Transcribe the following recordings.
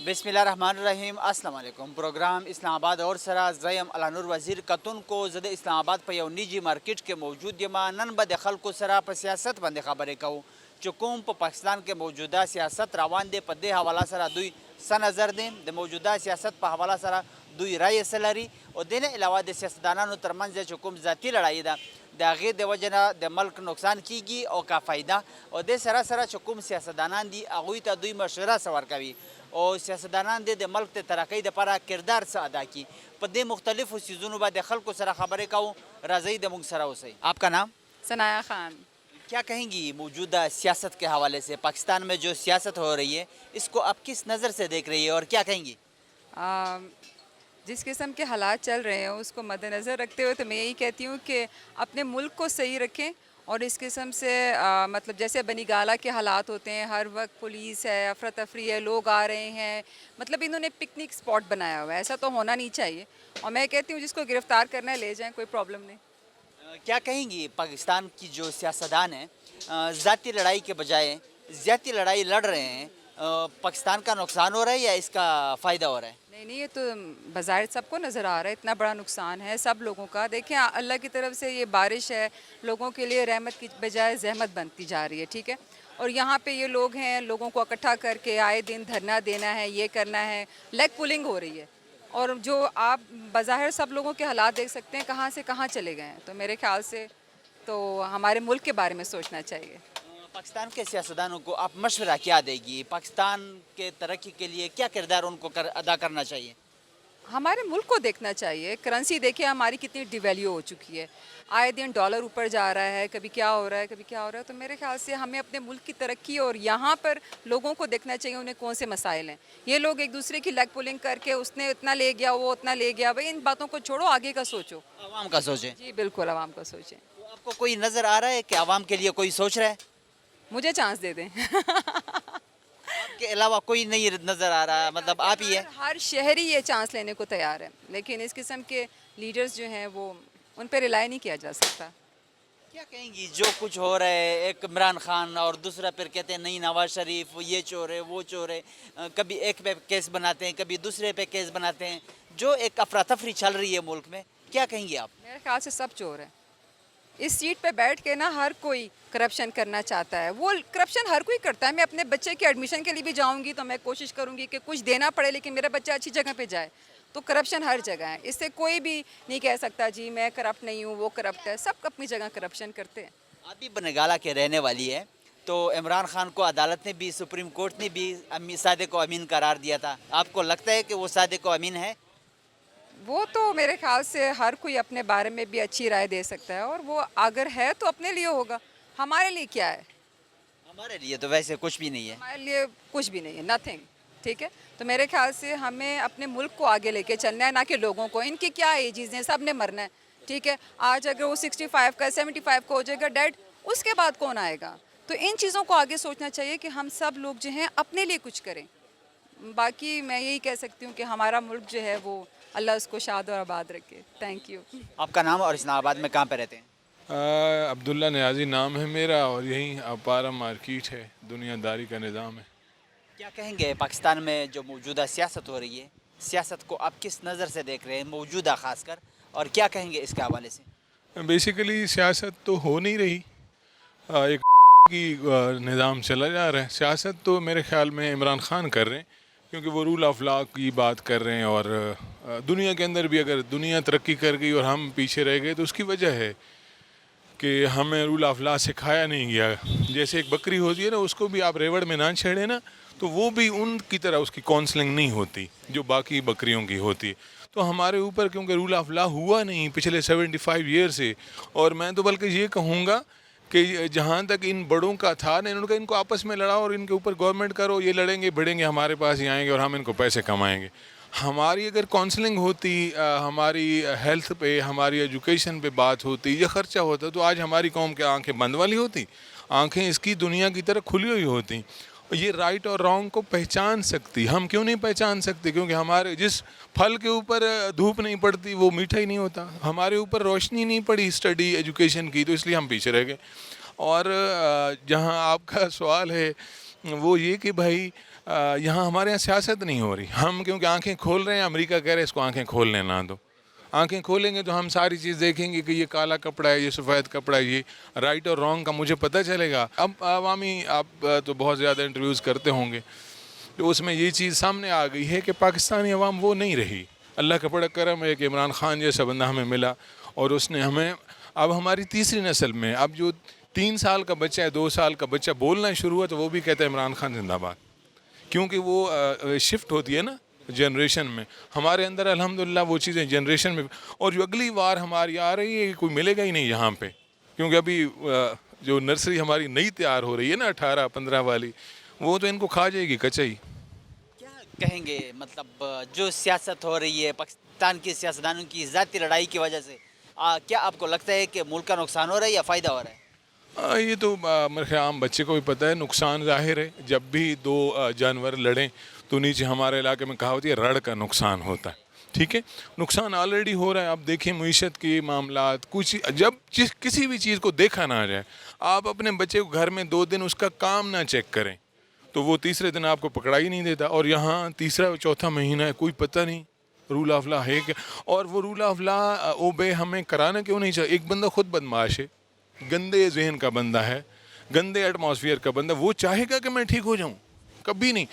بسم الله الرحمن الرحیم. السلام علیکم. پروګرام اسلام آباد اور سره زیم علانور وزیر کتون کو زه د اسلام آباد په یو نجی مارکیټ کې موجود یم. نن به د خلکو سره په سیاست باندې خبرې کوو چې کوم په پاکستان کې موجوده سیاست روان دی. په دې حواله سره دوی څه نظر دی د موجوده سیاست په حواله سره دوی رایې څه لري او د نه علاوه د سیاستدانانو ترمنځ چې کوم ذاتي لړۍ ده د هغې د وجې نه د ملک نقصان کیږي او کا فایده او د سره سره چې کوم سیاستدانان دي هغوی ته دوی مشوره څه ورکوي او سیاستدانان د ملک د ترقۍ دپاره کردار څه ادا کړي. په دې مختلفو څیزونو به د خلکو سره خبرې کوو. راځئ د موږ سره اوسئ. آپ کا نام؟ ثنایا خان. کیا کہیں گی موجودہ سیاست کے حوالے سے پاکستان میں جو سیاست ہو رہی ہے اس کو آپ کس نظر سے دیکھ رہی ہے اور کیا کہیں گی؟ جس قسم کے حالات چل رہے ہیں اس کو مد نظر رکھتے ہوئے تو میں یہی کہتی ہوں کہ اپنے ملک کو صحیح رکھیں اور اس قسم سے مطلب جیسے بنی گالہ کے حالات ہوتے ہیں، ہر وقت پولیس ہے، افراتفری ہے، لوگ آ رہے ہیں، مطلب انہوں نے پکنک اسپاٹ بنایا ہوا ہے. ایسا تو ہونا نہیں چاہیے اور میں کہتی ہوں جس کو گرفتار کرنا ہے لے جائیں، کوئی پرابلم نہیں. کیا کہیں گی پاکستان کی جو سیاستدان ہیں ذاتی لڑائی کے بجائے ذاتی لڑائی لڑ رہے ہیں، پاکستان کا نقصان ہو رہا ہے یا اس کا فائدہ ہو رہا ہے؟ نہیں یہ تو بظاہر سب کو نظر آ رہا ہے، اتنا بڑا نقصان ہے سب لوگوں کا. دیکھیں اللہ کی طرف سے یہ بارش ہے، لوگوں کے لیے رحمت کی بجائے زحمت بنتی جا رہی ہے، ٹھیک ہے. اور یہاں پہ یہ لوگ ہیں، لوگوں کو اکٹھا کر کے آئے دن دھرنا دینا ہے، یہ کرنا ہے، لیگ پولنگ ہو رہی ہے. اور جو آپ بظاہر سب لوگوں کے حالات دیکھ سکتے ہیں کہاں سے کہاں چلے گئے ہیں. تو میرے خیال سے تو ہمارے ملک کے بارے میں سوچنا چاہیے. پاکستان کے سیاستدانوں کو آپ مشورہ کیا دے گی؟ پاکستان کے ترقی کے لیے کیا کردار ان کو ادا کرنا چاہیے؟ ہمارے ملک کو دیکھنا چاہیے. کرنسی دیکھیں ہماری کتنی ڈیویلیو ہو چکی ہے، آئے دن ڈالر اوپر جا رہا ہے، کبھی کیا ہو رہا ہے کبھی کیا ہو رہا ہے. تو میرے خیال سے ہمیں اپنے ملک کی ترقی اور یہاں پر لوگوں کو دیکھنا چاہیے انہیں کون سے مسائل ہیں. یہ لوگ ایک دوسرے کی لیگ پولنگ کر کے اس نے اتنا لے گیا وہ اتنا لے گیا، بھائی ان باتوں کو چھوڑو، آگے کا سوچو. عوام کا سوچیں. جی بالکل عوام کا سوچیں. تو آپ کو کوئی نظر آ رہا ہے کہ عوام کے لیے کوئی سوچ رہا ہے؟ مجھے چانس دے دیں. آپ کے علاوہ کوئی نہیں نظر آ رہا، مطلب آپ ہی ہے؟ ہر شہری یہ چانس لینے کو تیار ہے، لیکن اس قسم کے لیڈرز جو ہیں وہ ان پہ ریلائی نہیں کیا جا سکتا. کیا کہیں گی جو کچھ ہو رہا ہے؟ ایک عمران خان اور دوسرا پھر کہتے ہیں نہیں نواز شریف یہ چور ہے وہ چور ہے، کبھی ایک پہ کیس بناتے ہیں کبھی دوسرے پہ کیس بناتے ہیں، جو ایک افراتفری چل رہی ہے ملک میں، کیا کہیں گی آپ؟ میرے خیال سے سب چور ہیں. اس سیٹ پہ بیٹھ کے نا ہر کوئی کرپشن کرنا چاہتا ہے. وہ کرپشن ہر کوئی کرتا ہے. میں اپنے بچے کے ایڈمیشن کے لیے بھی جاؤں گی تو میں کوشش کروں گی کہ کچھ دینا پڑے لیکن میرا بچہ اچھی جگہ پہ جائے. تو کرپشن ہر جگہ ہے، اس سے کوئی بھی نہیں کہہ سکتا جی میں کرپٹ نہیں ہوں وہ کرپٹ ہے. سب اپنی جگہ کرپشن کرتے ہیں. آپ بھی بنگالہ کے رہنے والی ہے، تو عمران خان کو عدالت نے بھی سپریم کورٹ نے بھی صادق و امین قرار دیا تھا. آپ کو لگتا ہے کہ وہ صادق و امین ہے؟ وہ تو میرے خیال سے ہر کوئی اپنے بارے میں بھی اچھی رائے دے سکتا ہے اور وہ اگر ہے تو اپنے لیے ہوگا. ہمارے لیے کیا ہے؟ ہمارے لیے تو ویسے کچھ بھی نہیں ہے. ہمارے لیے کچھ بھی نہیں ہے، نتھنگ. ٹھیک ہے. تو میرے خیال سے ہمیں اپنے ملک کو آگے لے کے چلنا ہے، نہ کہ لوگوں کو. ان کی کیا ایجز ہیں، سب نے مرنا ہے. ٹھیک ہے. آج اگر وہ 65 کا 75 کا ہو جائے گا ڈیڈ، اس کے بعد کون آئے گا؟ تو ان چیزوں کو آگے سوچنا چاہیے کہ ہم سب لوگ جو ہیں اپنے لیے کچھ کریں. باقی میں یہی کہہ سکتی ہوں کہ ہمارا ملک جو ہے وہ اللہ اس کو شاد اور آباد رکھے. Thank you. آپ کا نام اور اسلام آباد میں کہاں پہ رہتے ہیں؟ عبداللہ نیازی نام ہے میرا اور یہیں اپارا مارکیٹ ہے، دنیا داری کا نظام ہے. کیا کہیں گے پاکستان میں جو موجودہ سیاست ہو رہی ہے، سیاست کو آپ کس نظر سے دیکھ رہے ہیں موجودہ خاص کر، اور کیا کہیں گے اس کے حوالے سے؟ بیسیکلی سیاست تو ہو نہیں رہی، ایک کی نظام چلا جا رہا ہے. سیاست تو میرے خیال میں عمران خان کر رہے ہیں کیونکہ وہ رول آف لا کی بات کر رہے ہیں. اور دنیا کے اندر بھی اگر دنیا ترقی کر گئی اور ہم پیچھے رہ گئے تو اس کی وجہ ہے کہ ہمیں رول آف لا سکھایا نہیں گیا. جیسے ایک بکری ہوتی ہے نا، اس کو بھی آپ ریوڑ میں نہ چھیڑیں نا تو وہ بھی ان کی طرح اس کی کاؤنسلنگ نہیں ہوتی جو باقی بکریوں کی ہوتی. تو ہمارے اوپر کیونکہ رول آف لا ہوا نہیں پچھلے 75 ایئر سے، اور میں تو بلکہ یہ کہوں گا کہ جہاں تک ان بڑوں کا تھا نا، انہوں نے کہا ان کو آپس میں لڑاؤ اور ان کے اوپر گورنمنٹ کرو، یہ لڑیں گے بھڑیں گے ہمارے پاس ہی آئیں گے اور ہم ان کو پیسے کمائیں گے. ہماری اگر کاؤنسلنگ ہوتی، ہماری ہیلتھ پہ ہماری ایجوکیشن پہ بات ہوتی، یہ خرچہ ہوتا تو آج ہماری قوم کے آنکھیں بند والی ہوتی، آنکھیں اس کی دنیا کی طرح کھلی ہوئی ہوتی. یہ رائٹ اور رانگ کو پہچان سکتی. ہم کیوں نہیں پہچان سکتے؟ کیونکہ ہمارے جس پھل کے اوپر دھوپ نہیں پڑتی وہ میٹھا ہی نہیں ہوتا. ہمارے اوپر روشنی نہیں پڑی اسٹڈی ایجوکیشن کی، تو اس لیے ہم پیچھے رہ گئے. اور جہاں آپ کا سوال ہے وہ یہ کہ بھائی یہاں ہمارے یہاں سیاست نہیں ہو رہی. ہم کیونکہ آنکھیں کھول رہے ہیں, امریکہ کہہ رہے ہیں اس کو آنکھیں کھولنے نہ دو. آنکھیں کھولیں گے تو ہم ساری چیز دیکھیں گے کہ یہ کالا کپڑا ہے, یہ سفید کپڑا ہے, یہ رائٹ اور رانگ کا مجھے پتہ چلے گا. اب عوامی, آپ تو بہت زیادہ انٹرویوز کرتے ہوں گے, تو اس میں یہ چیز سامنے آ گئی ہے کہ پاکستانی عوام وہ نہیں رہی. اللہ کا بڑا کرم ہے کہ عمران خان جیسا بندہ ہمیں ملا, اور اس نے ہمیں, اب ہماری تیسری نسل میں اب جو 3 سال کا بچہ ہے, 2 سال کا بچہ بولنا شروع ہوا تو وہ بھی کہتا ہے عمران خان زندہ باد, کیونکہ وہ شفٹ ہوتی ہے نا جنریشن میں. ہمارے اندر الحمدللہ وہ چیزیں جنریشن میں, اور جو اگلی وار ہماری آ رہی ہے کوئی ملے گا ہی نہیں یہاں پہ, کیونکہ ابھی جو نرسری ہماری نئی تیار ہو رہی ہے نا 18-15 والی, وہ تو ان کو کھا جائے گی کچائی. کیا کہیں گے مطلب جو سیاست ہو رہی ہے پاکستان کی سیاستدانوں کی ذاتی لڑائی کی وجہ سے, کیا آپ کو لگتا ہے کہ ملک کا نقصان ہو رہا ہے یا فائدہ ہو رہا ہے؟ یہ تو میرے خیال عام بچے کو بھی پتہ ہے. نقصان ظاہر ہے, جب بھی 2 جانور لڑیں تو نیچے ہمارے علاقے میں کہا ہوتی ہے رڑ کا نقصان ہوتا ہے. ٹھیک ہے, نقصان آلریڈی ہو رہا ہے. آپ دیکھیں معیشت کے معاملات, کچھ جب کسی بھی چیز کو دیکھا نہ جائے, آپ اپنے بچے کو گھر میں 2 دن اس کا کام نہ چیک کریں تو وہ تیسرے دن آپ کو پکڑا ہی نہیں دیتا. اور یہاں تیسرا 4تھا مہینہ ہے, کوئی پتہ نہیں رول آف لا ہے کہ, اور وہ رول آف لا اوبے ہمیں کرانا کیوں نہیں چاہیے. ایک بندہ خود بدمعاش ہے, گندے ذہن کا بندہ ہے, گندے ایٹماسفیئر کا بندہ, وہ چاہے گا کہ میں ٹھیک ہو جاؤں؟ کبھی نہیں.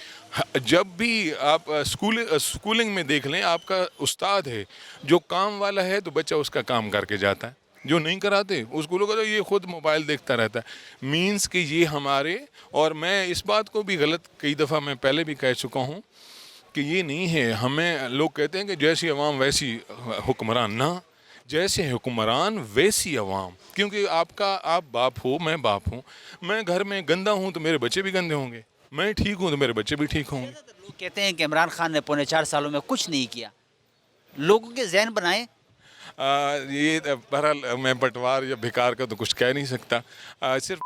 جب بھی آپ اسکولنگ میں دیکھ لیں, آپ کا استاد ہے جو کام والا ہے تو بچہ اس کا کام کر کے جاتا ہے, جو نہیں کراتے اس کو لوگ یہ خود موبائل دیکھتا رہتا ہے. مینس کہ یہ ہمارے, اور میں اس بات کو بھی غلط کئی دفعہ میں پہلے بھی کہہ چکا ہوں کہ یہ نہیں ہے, ہمیں لوگ کہتے ہیں کہ جیسی عوام ویسی حکمران, نہ, جیسے حکمران ویسی عوام. کیونکہ آپ باپ ہو, میں باپ ہوں, میں گھر میں گندا ہوں تو میرے بچے بھی گندے ہوں گے, میں ٹھیک ہوں تو میرے بچے بھی ٹھیک ہوں گے. لوگ کہتے ہیں کہ عمران خان نے 4.5 سالوں میں کچھ نہیں کیا. لوگوں کے ذہن بنائیں. یہ بہرحال میں بٹوار یا بھکار کا تو کچھ کہہ نہیں سکتا. صرف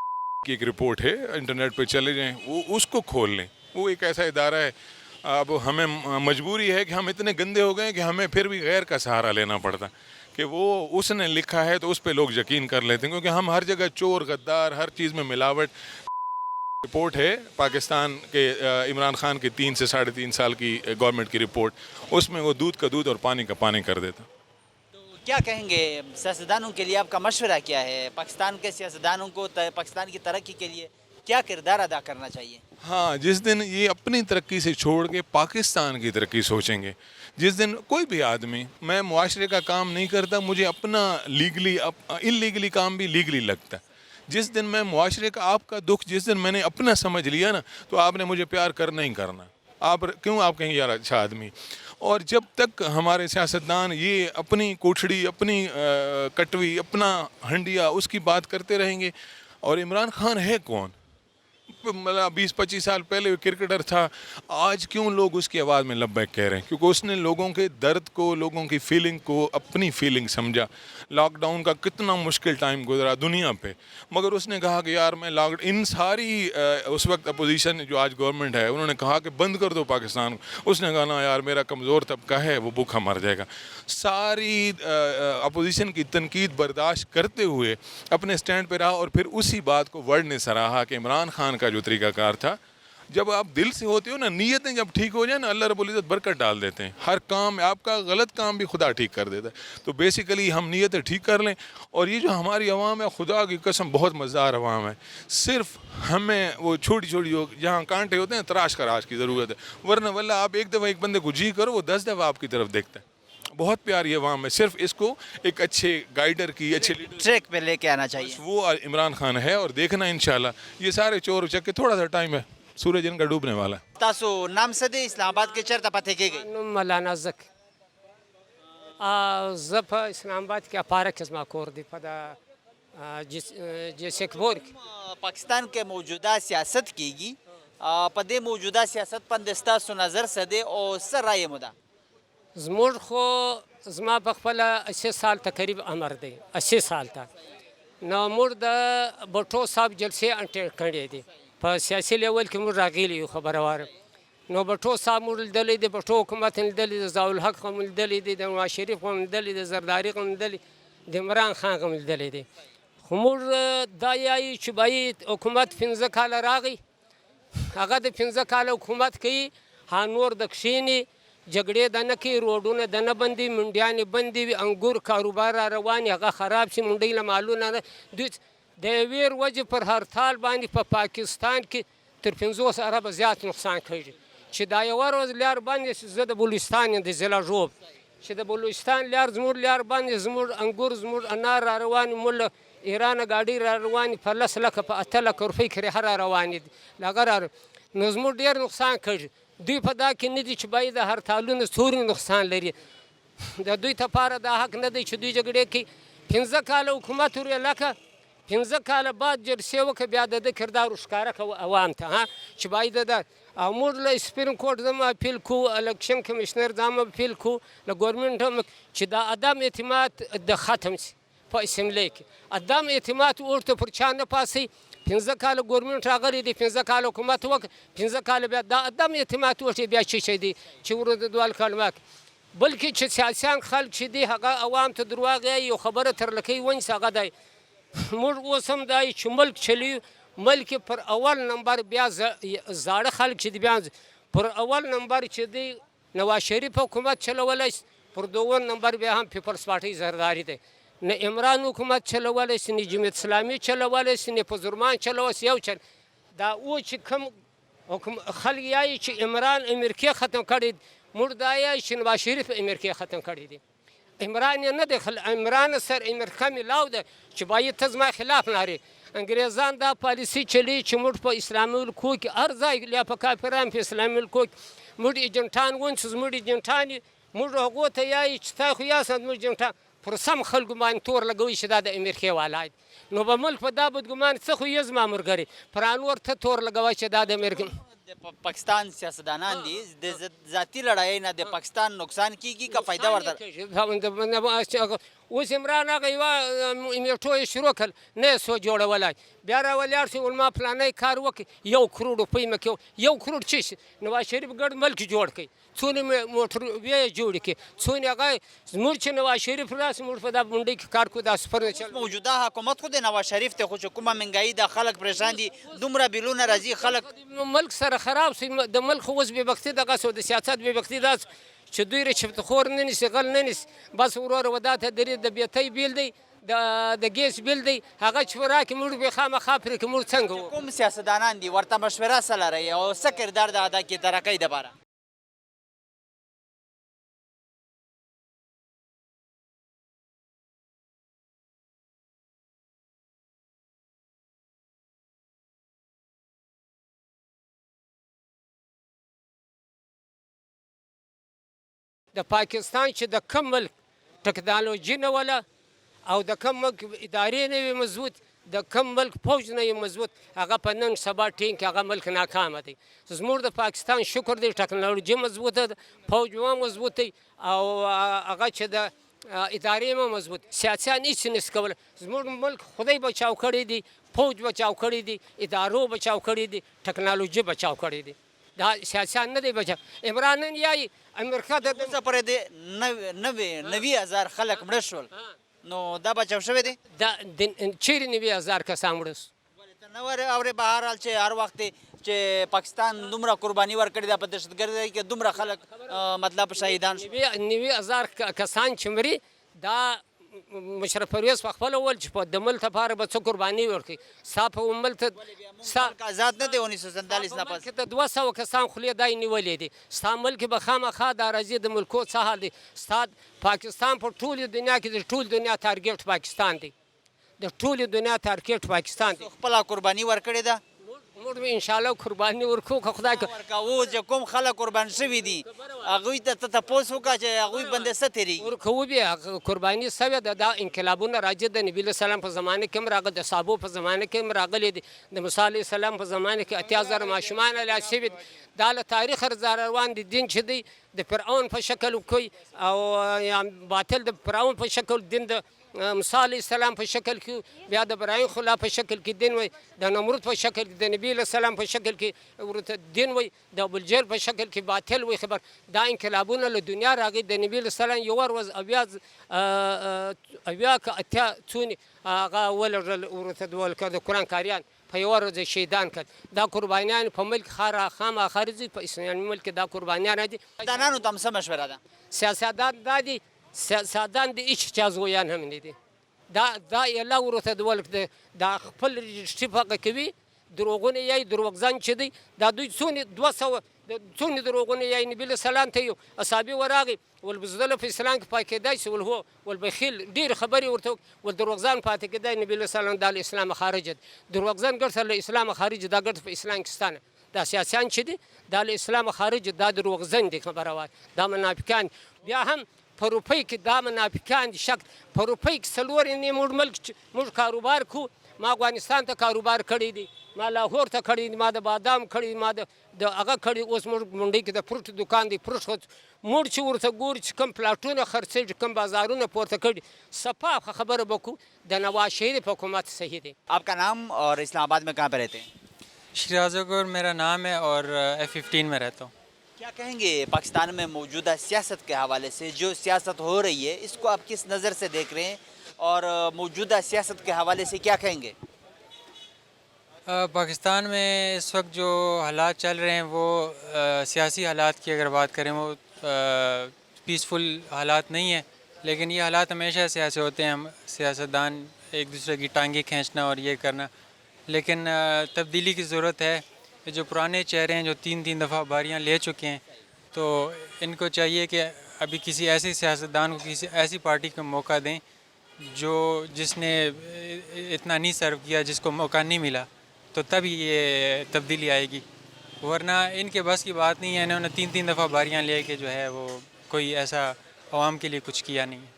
کی ایک رپورٹ ہے, انٹرنیٹ پہ چلے جائیں, وہ اس کو کھول لیں. وہ ایک ایسا ادارہ ہے, اب ہمیں مجبوری ہے کہ ہم اتنے گندے ہو گئے کہ ہمیں پھر بھی غیر کا سہارا لینا پڑتا کہ وہ اس نے لکھا ہے تو اس پہ لوگ یقین کر لیتے ہیں, کیونکہ ہم ہر جگہ چور, غدار, ہر چیز میں ملاوٹ. رپورٹ ہے پاکستان کے عمران خان کی 3 سے 3.5 سال کی گورنمنٹ کی رپورٹ, اس میں وہ دودھ کا دودھ اور پانی کا پانی کر دیتا. تو کیا کہیں گے سیاستدانوں کے لیے, آپ کا مشورہ کیا ہے؟ پاکستان کے سیاستدانوں کو پاکستان کی ترقی کے لیے کیا کردار ادا کرنا چاہیے؟ ہاں, جس دن یہ اپنی ترقی سے چھوڑ کے پاکستان کی ترقی سوچیں گے, جس دن کوئی بھی آدمی, میں معاشرے کا کام نہیں کرتا, مجھے اپنا لیگلی انلیگلی کام بھی لیگلی لگتا ہے. جس دن میں معاشرے کا, آپ کا دکھ جس دن میں نے اپنا سمجھ لیا نا, تو آپ نے مجھے پیار کرنا ہی کرنا. آپ کہیں یار اچھا آدمی. اور جب تک ہمارے سیاستدان یہ اپنی کوٹھڑی, اپنی کٹوی, اپنا ہنڈیا اس کی بات کرتے رہیں گے, اور عمران خان ہے کون؟ مطلب 20-25 سال پہلے کرکٹر تھا, آج کیوں لوگ اس کی آواز میں لبیک کہہ رہے ہیں؟ کیونکہ اس نے لوگوں کے درد کو, لوگوں کی فیلنگ کو اپنی فیلنگ سمجھا. لاک ڈاؤن کا کتنا مشکل ٹائم گزرا دنیا پہ, مگر اس نے کہا کہ یار میں ان ساری اس وقت اپوزیشن جو آج گورنمنٹ ہے, انہوں نے کہا کہ بند کر دو پاکستان کو. اس نے کہا نا یار میرا کمزور طبقہ ہے, وہ بھوکا مر جائے گا. ساری اپوزیشن کی تنقید برداشت کرتے ہوئے اپنے سٹینڈ پہ رہا, اور پھر اسی بات کو ورڈ نے سراہا کہ عمران خان کا جو طریقہ کار تھا, جب آپ دل سے ہوتے ہو نا, نیتیں جب ٹھیک ہو جائیں نا, اللہ رب العزت برکت ڈال دیتے ہیں. ہر کام, آپ کا غلط کام بھی خدا ٹھیک کر دیتا ہے. تو بیسیکلی ہم نیتیں ٹھیک کر لیں. اور یہ جو ہماری عوام ہے, خدا کی قسم بہت مزدار عوام ہے. صرف ہمیں وہ چھوٹی چھوٹی جہاں کانٹے ہوتے ہیں تراش کراش کی ضرورت ہے, ورنہ واللہ آپ ایک دفعہ ایک بندے کو جی کرو, وہ 10 دفعہ آپ کی طرف دیکھتا ہے. بہت پیاری عوام ہے, صرف اس کو ایک اچھے گائیڈر کی, اچھے ٹریک پہ لے کے آنا چاہیے. وہ عمران خان ہے, اور دیکھنا انشاءاللہ یہ سارے چور چکے, تھوڑا سا ٹائم ہے, سورج ان کا ڈوبنے والا ہے. تاسو نام څه دی؟ اسلام آباد کې چیرته پاتې کېږئ؟ نوم مولانا زک. زه په اسلام آباد کې اپاره کې زما کور دی, په دا جیسکپور کې. پاکستان کې موجوده سیاست کېږي, په دې موجوده سیاست باندې ستاسو نظر څه دی او څه رایې مو ده؟ زموږ خو زما په خپله 80 سال تقریب عمر دی, 80 سال ته. نو موږ د بټو صاحب جلسې اټینډ کړې دي, په سیاسي لیول کې موږ راغلي یو خبروار. نو بټو صاحب موږ لیدلی دی, بټو حکومت لیدلی دی, ضیاء الحق هم لیدلی دی, د نواز شریف هم لیدلی دی, زرداري هم لیدلی, د عمران خان هم لیدلی دی. خو موږ دا یایو چې باید حکومت 15 کاله راغی, هغه د 15 کاله حکومت کوي، ها نور د کښېني جګړې د نه کوي، روډونه د نه بندي، منډیانې بندې وي، انګور کاروبار را روان وي هغه خراب شي، منډۍ له مالونه نه دوی د یوې وجې پر هرتال باندې په پاکستان کې تر 50 اربه زیات نقصان کړي. چې دا یوه ورځ لار باندې زه د بلوچستان یم د ضلع ژوب، چې د بلوچستان لار زموږ لار باندې زموږ انګور زموږ انار را روان موږ له ایرانه ګاډۍ را روانې په 10 لکه په 8 لکه روپۍ کرایه را روانې دي هغه را نو زموږ ډېر نقصان کړي. دوی په دا کې نه دي چې باید د هرتالونو څوري نقصان لري. د دوی لپاره دا حق نه دی چې دوی جګړې کوي. 15 کاله حکومت ورې لکه 15 کاله بعد جلسې وکړه بیا د ده کردار ښکاره کوو عوام ته چې باید دا او موږ له سپریم کورټ زم اپیل کوو، الکشن کمیشنر زم اپیل کوو له ګورنمنټ هم چې دا عدم اعتماد د ختم شي په اسمبلی کې. عدم اعتماد ورته پر چا نه پاسئ. 15 کاله ګورنمنټ راغلی دی، 15 کاله حکومت وکړه، 15 کاله بیا دا عدم اعتماد وشي بیا څه شی دی چې ورته دوال کلمه بلکې چې سیاسیان خلک چې دی هغه عوام ته درواغ وایي یو خبره ترلکۍ ونیسي هغه دی. موږ اوس هم دا چې ملک چلیو ملک پر اول نمبر بیا زاړه خلک چې دی بیا پر اول نمبر چې دی نواز شریف حکومت چلولی پر دوم نمبر بیا هم پیپلز پارټۍ زرداري دی. نه عمران حکومت چلولی شي، نه جمعیت اسلامي چلولی شي، نه پزرمان چلولی شي. یو چل دا او چې کوم خلک یایي چې عمران امریکې ختم کړی موږ دا یایي چې نواز شریف امریکې ختم کړی دی. عمران یې نه دی، عمران سر امریکا میلاو ده چې باید ته زما خلاف نارې. انګریزان دا پالیسي چلی چې موږ په اسلامي ملکو کې هر ځای یا په کافران په اسلامي ملکو کې موږ ایجنټان ونیسو، زموږ ایجنټان موږ هغو ته یایي چې تا خو یاست زموږ ایجنټان پر سم خلکو باندې تور لګوي چې دا د امریکې والا دی. نو به ملک په دا بدګمان څه خو یې زما ملګري پر انور ته تور لګوي چې دا د امریکې. د پاکستان سیاستدانان دي د ذاتي لړۍ نه د پاکستان نقصان کیږي که فایده ورته. اوس عمران هغه یوه میټرو یې شروع کړل نه یې سو جوړولی بیا را ولاړ شي ول ما فلانی کار وکړي 1 کروڑ روپۍ مې کوي 1 کروڑ څه شي نواز شریف ګډ ملک جوړ کړي څونه موټروې یې جوړې کړي څونه هغه زموږ چې نواز شریف راسي موږ په دا منډۍ کې کار کوو دا سفر نه چل موجوده حکومت خو د نواز شریف ته خو چې کومه مهنګایي ده خلک پریشان دي دومره بیلونه راځي خلک ملک سره خراب شي د ملک اوس بېبختي دغسې د سیاست بېبختي داسې چې دوی رشوتخور نه نیسي غل نه نیسي بس وروره ودا ته درې د بیتۍ بیل دی د ګیس بیل دی هغه چې راکړي موږ به خامخا پرې کړو موږ څنګه وو کوم سیاستدانان دي ورته مشوره څه لرئ او څه کردار د ادا کړي ترقۍ دپاره د پاکستان چې د کم ملک ټکنالوژي نه وله او د کم ملک ادارې نه وي مضبوط د کم ملک فوج نه وي مضبوط هغه په نن سبا ټیم کې هغه ملک ناکامه دی زموږ د پاکستان شکر دی ټکنالوژي مضبوطه ده فوج هم مضبوط دی او هغه چې د ادارې هم مضبوط سیاسیان هېڅ نشي کولی زموږ ملک خدای بچاو کړی دی فوج بچاو کړی دی ادارو بچاو کړی دی ټکنالوژي بچاو کړی دی دا سیاسیان نه دی بچاو عمران نن یایي امریکا د اوسه پورې د 90,000 خلک مړه شول نو دا بچاو شوی دی چیرې 90,000 کسان مړه سو ته نه اورې به هر حال چې هر وخت چې پاکستان دومره قرباني ورکړې ده په دهشتګردۍ کې دومره خلک مطلب شهیدان شو 90,000 کسان چې مري دا مشرف پرویز په خپله وویل چې په د ملک لپاره به څه قرباني ورکړي ستا په ملک ته ملک آزاد نه دی 1947 نه پس ته 200 کسان خولې دای نیولې دي ستا ملک به خامخا دا راځي د ملکو څه حال دی ستا پاکستان په ټولې دنیا کې د ټول دنیا تارګېټ پاکستان دی د ټولې دنیا تارګېټ پاکستان دی خپله قرباني ورکړې ده موږ به انشاءالله قرباني ورکوو که خدای ورکوو چې کوم خلک قربان شوي دي هغوی ته ته تپوس وکړه چې هغوی باندې څه تېرېږي ورکوو بیا قرباني سوې ده دا انقلابونه راځي د نبي علیه السلام په زمانه کې هم راغلی د صحابو په زمانه کې هم راغلی دي د موسی علیه السلام په زمانه کې 80,000 ماشومان هلاک شوي دا له تاریخ روان دي دین چې دی د فرعون په شکل کوي او باطل د فرعون په شکل دین د موسی علیه السلام په شکل کې بیا د ابراهیم خلا په شکل کې دین وي د نمرود په شکل کې د نبی علیه السلام په شکل کې ورته دین وي د ابوالجهل په شکل کې باطل وي خبر دا انقلابونه له دنیا راغلي د نبی علیه السلام یو ورځ اویا که اتیا څونې هغه ولرل ورته د قرآن کاریان په یوه ورځ شهیدان کړ. دا قربانیان په ملک خامخا راځي، په اسلامي ملک کې دا قربانیان دي. سیاستدانانو ته هم څه مشوره ده؟ سیاستدان دا دي، سیاستدان د هېڅ چا زویان هم نه دي. دا الله ورته د ولک دا خپل رښتې فقه کوي، دروغونه یې دروغزن چې دی. دا دوی څونه دروغونه یې نبي علیه السلام ته یو اصحابي ورغی ول بزدله په اسلام کې پای کېدای شي، ول هو ول بخیل ډېرې خبرې ورته ول دروغزن پاتې کېدای. نبي علیه السلام دا له اسلامه خارج دي. دروغزن ګرځه له اسلامه خارج، دا ګرځه په اسلام کې ستانه. دا سیاسیان چې دي دا له اسلامه خارج، دا دروغزن دي خبره وایي، دا منافقان. بیا هم په روپۍ کې دا منافقان دي، شک په روپۍ کې څلور یې موږ ملک موږ کاروبار کوو. ما افغانستان ته کاروبار کړی دی، ما لاهور ته کړی دی، ما د بادام کړی، ما د هغه کړی. اوس موږ منډۍ کې د فروټ دکان دی، فروټ موږ چې ورته ګورو چې کوم پلاټونه خرڅېږي، کوم بازارونه پورته کړي، صفا خبره به کوو. د نواز شریف حکومت صحیح دی. آپ کا نام اور اسلام آباد میں کہاں پہ رہتے ہیں؟ شیراز گور میرا نام ہے اور F15 میں رہتا ہوں. کیا کہیں گے پاکستان میں موجودہ سیاست کے حوالے سے؟ جو سیاست ہو رہی ہے اس کو آپ کس نظر سے دیکھ رہے ہیں، اور موجودہ سیاست کے حوالے سے کیا کہیں گے؟ پاکستان میں اس وقت جو حالات چل رہے ہیں وہ سیاسی حالات کی اگر بات کریں وہ پیسفل حالات نہیں ہیں، لیکن یہ حالات ہمیشہ سے ایسے ہوتے ہیں. ہم سیاستدان ایک دوسرے کی ٹانگیں کھینچنا اور یہ کرنا، لیکن تبدیلی کی ضرورت ہے. جو پرانے چہرے ہیں جو 3 دفعہ باریاں لے چکے ہیں، تو ان کو چاہیے کہ ابھی کسی ایسے سیاستدان کو کسی ایسی پارٹی کو موقع دیں جس نے اتنا نہیں سرو کیا، جس کو موقع نہیں ملا، تو تب یہ تبدیلی آئے گی. ورنہ ان کے بس کی بات نہیں ہے. انہوں نے 3 دفعہ باریاں لے کے جو ہے وہ کوئی ایسا عوام کے لیے کچھ کیا نہیں ہے.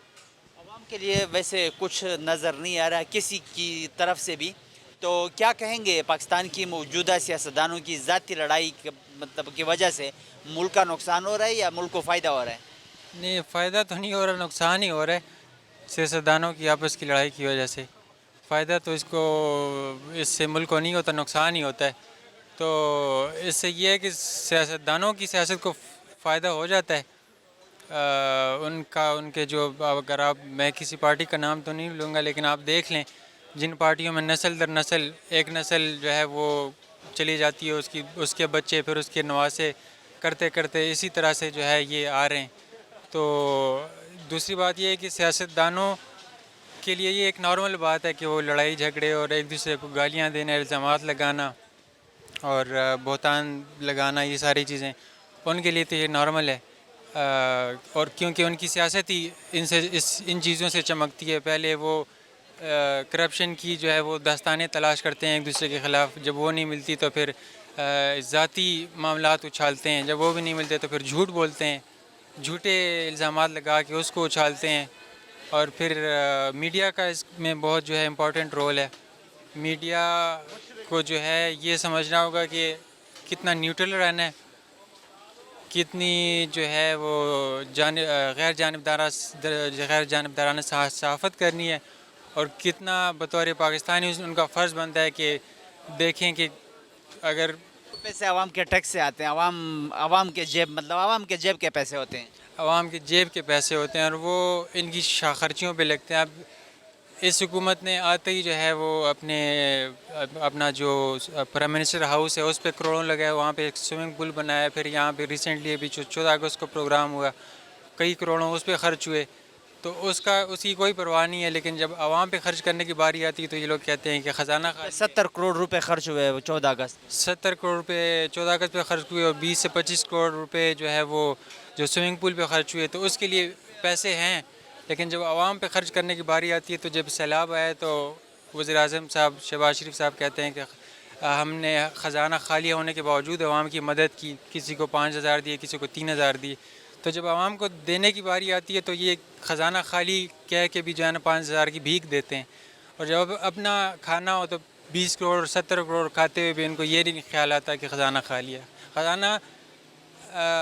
عوام کے لیے ویسے کچھ نظر نہیں آ رہا کسی کی طرف سے بھی. تو کیا کہیں گے پاکستان کی موجودہ سیاستدانوں کی ذاتی لڑائی کی وجہ سے ملک کا نقصان ہو رہا ہے یا ملک کو فائدہ ہو رہا ہے؟ نہیں، فائدہ تو نہیں ہو رہا، نقصان ہی ہو رہا ہے. سیاستدانوں کی آپس کی لڑائی کی وجہ سے فائدہ تو اس سے ملک کو نہیں ہوتا، نقصان ہی ہوتا ہے. تو اس سے یہ ہے کہ سیاستدانوں کی سیاست کو فائدہ ہو جاتا ہے. ان کے جو اگر آپ، میں کسی پارٹی کا نام تو نہیں لوں گا، لیکن آپ دیکھ لیں جن پارٹیوں میں نسل در نسل ایک نسل جو ہے وہ چلی جاتی ہے، اس کے بچے پھر اس کے نواسے کرتے کرتے اسی طرح سے جو ہے یہ آ رہے ہیں. تو دوسری بات یہ ہے کہ سیاستدانوں کے لیے یہ ایک نارمل بات ہے کہ وہ لڑائی جھگڑے اور ایک دوسرے کو گالیاں دینا، الزامات لگانا اور بہتان لگانا، یہ ساری چیزیں ان کے لیے تو یہ نارمل ہے. اور کیونکہ ان کی سیاست ہی ان چیزوں سے چمکتی ہے. پہلے وہ کرپشن کی جو ہے وہ داستانیں تلاش کرتے ہیں ایک دوسرے کے خلاف، جب وہ نہیں ملتی تو پھر ذاتی معاملات اچھالتے ہیں، جب وہ بھی نہیں ملتے تو پھر جھوٹ بولتے ہیں، جھوٹے الزامات لگا کے اس کو اچھالتے ہیں. اور پھر میڈیا کا اس میں بہت جو ہے امپورٹنٹ رول ہے. میڈیا کو جو ہے یہ سمجھنا ہوگا کہ کتنا نیوٹرل رہنا ہے، کتنی جو ہے وہ غیر جانبدارانہ صحافت کرنی ہے، اور کتنا بطور پاکستانی ان کا فرض بنتا ہے کہ دیکھیں کہ اگر پیسے عوام کے ٹیکس سے آتے ہیں، عوام کے جیب کے پیسے ہوتے ہیں، عوام کی جیب کے پیسے ہوتے ہیں اور وہ ان کی خرچیوں پہ لگتے ہیں. اب اس حکومت نے آتے ہی جو ہے وہ اپنا جو پرائم منسٹر ہاؤس ہے اس پہ کروڑوں لگائے، وہاں پہ ایک سوئمنگ پول بنایا. پھر یہاں پہ ریسنٹلی ابھی 14 اگست کو پروگرام ہوا، کئی کروڑوں اس پہ خرچ ہوئے. تو اس کی کوئی پرواہ نہیں ہے. لیکن جب عوام پہ خرچ کرنے کی باری آتی ہے تو یہ لوگ کہتے ہیں کہ خزانہ 70 کروڑ روپے خرچ ہوئے 14 اگست 70 کروڑ روپے 14 اگست پہ خرچ ہوئے، اور 20 سے 25 کروڑ روپے جو ہے وہ جو سوئمنگ پول پہ خرچ ہوئے. تو اس کے لیے پیسے ہیں، لیکن جب عوام پہ خرچ کرنے کی باری آتی ہے تو جب سیلاب آئے تو وزیر اعظم صاحب شہباز شریف صاحب کہتے ہیں کہ ہم نے خزانہ خالی ہونے کے باوجود عوام کی مدد کی، کسی کو 5,000 دیے، کسی کو 3,000 دیے. تو جب عوام کو دینے کی باری آتی ہے تو یہ خزانہ خالی کہہ کے بھی جو ہے نا 5,000 کی بھیک دیتے ہیں. اور جب اپنا کھانا ہو تو 20 کروڑ 70 کروڑ کھاتے ہوئے بھی ان کو یہ نہیں خیال آتا کہ خزانہ خالی ہے. خزانہ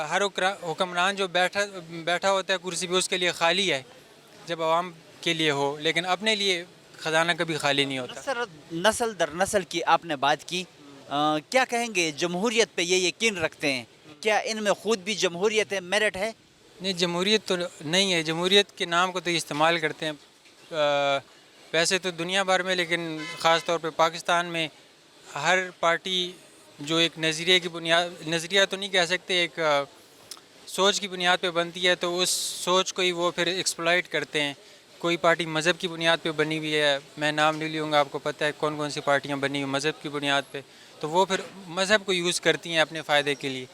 ہر حکمران جو بیٹھا ہوتا ہے کرسی پہ اس کے لیے خالی ہے جب عوام کے لیے ہو، لیکن اپنے لیے خزانہ کبھی خالی نہیں ہوتا. نسل در نسل کی آپ نے بات کی، کیا کہیں گے جمہوریت پہ یہ یقین رکھتے ہیں؟ کیا ان میں خود بھی جمہوریت ہے، میرٹ ہے؟ نہیں، جمہوریت تو نہیں ہے. جمہوریت کے نام کو تو استعمال کرتے ہیں ویسے تو دنیا بھر میں، لیکن خاص طور پہ پاکستان میں ہر پارٹی جو ایک نظریے کی بنیاد، نظریہ تو نہیں کہہ سکتے، ایک سوچ کی بنیاد پہ بنتی ہے تو اس سوچ کو ہی وہ پھر ایکسپلائٹ کرتے ہیں. کوئی پارٹی مذہب کی بنیاد پہ بنی ہوئی ہے، میں نام نہیں لوں گا، آپ کو پتہ ہے کون کون سی پارٹیاں بنی ہوئی مذہب کی بنیاد پہ، تو وہ پھر مذہب کو یوز کرتی ہیں اپنے فائدے کے لیے.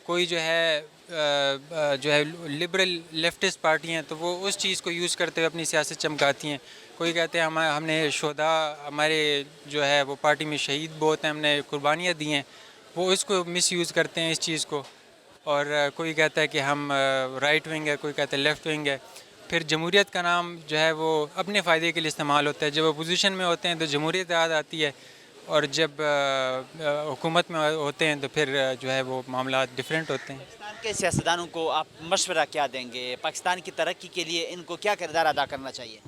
کوئی جو ہے لبرل لیفٹسٹ پارٹی ہیں تو وہ اس چیز کو یوز کرتے ہوئے اپنی سیاست چمکاتی ہیں. کوئی کہتے ہیں ہم نے شہداء ہمارے جو ہے وہ پارٹی میں شہید بہت ہیں، ہم نے قربانیاں دی ہیں، وہ اس کو مس یوز کرتے ہیں اس چیز کو. اور کوئی کہتا ہے کہ ہم رائٹ ونگ ہے، کوئی کہتا ہے لیفٹ ونگ ہے. پھر جمہوریت کا نام جو ہے وہ اپنے فائدے کے لیے استعمال ہوتا ہے. جب اپوزیشن میں ہوتے ہیں تو جمہوریت یاد آتی ہے، اور جب حکومت میں ہوتے ہیں تو پھر جو ہے وہ معاملات ڈیفرنٹ ہوتے ہیں. پاکستان کے سیاستدانوں کو آپ مشورہ کیا دیں گے؟ پاکستان کی ترقی کے لیے ان کو کیا کردار ادا کرنا چاہیے؟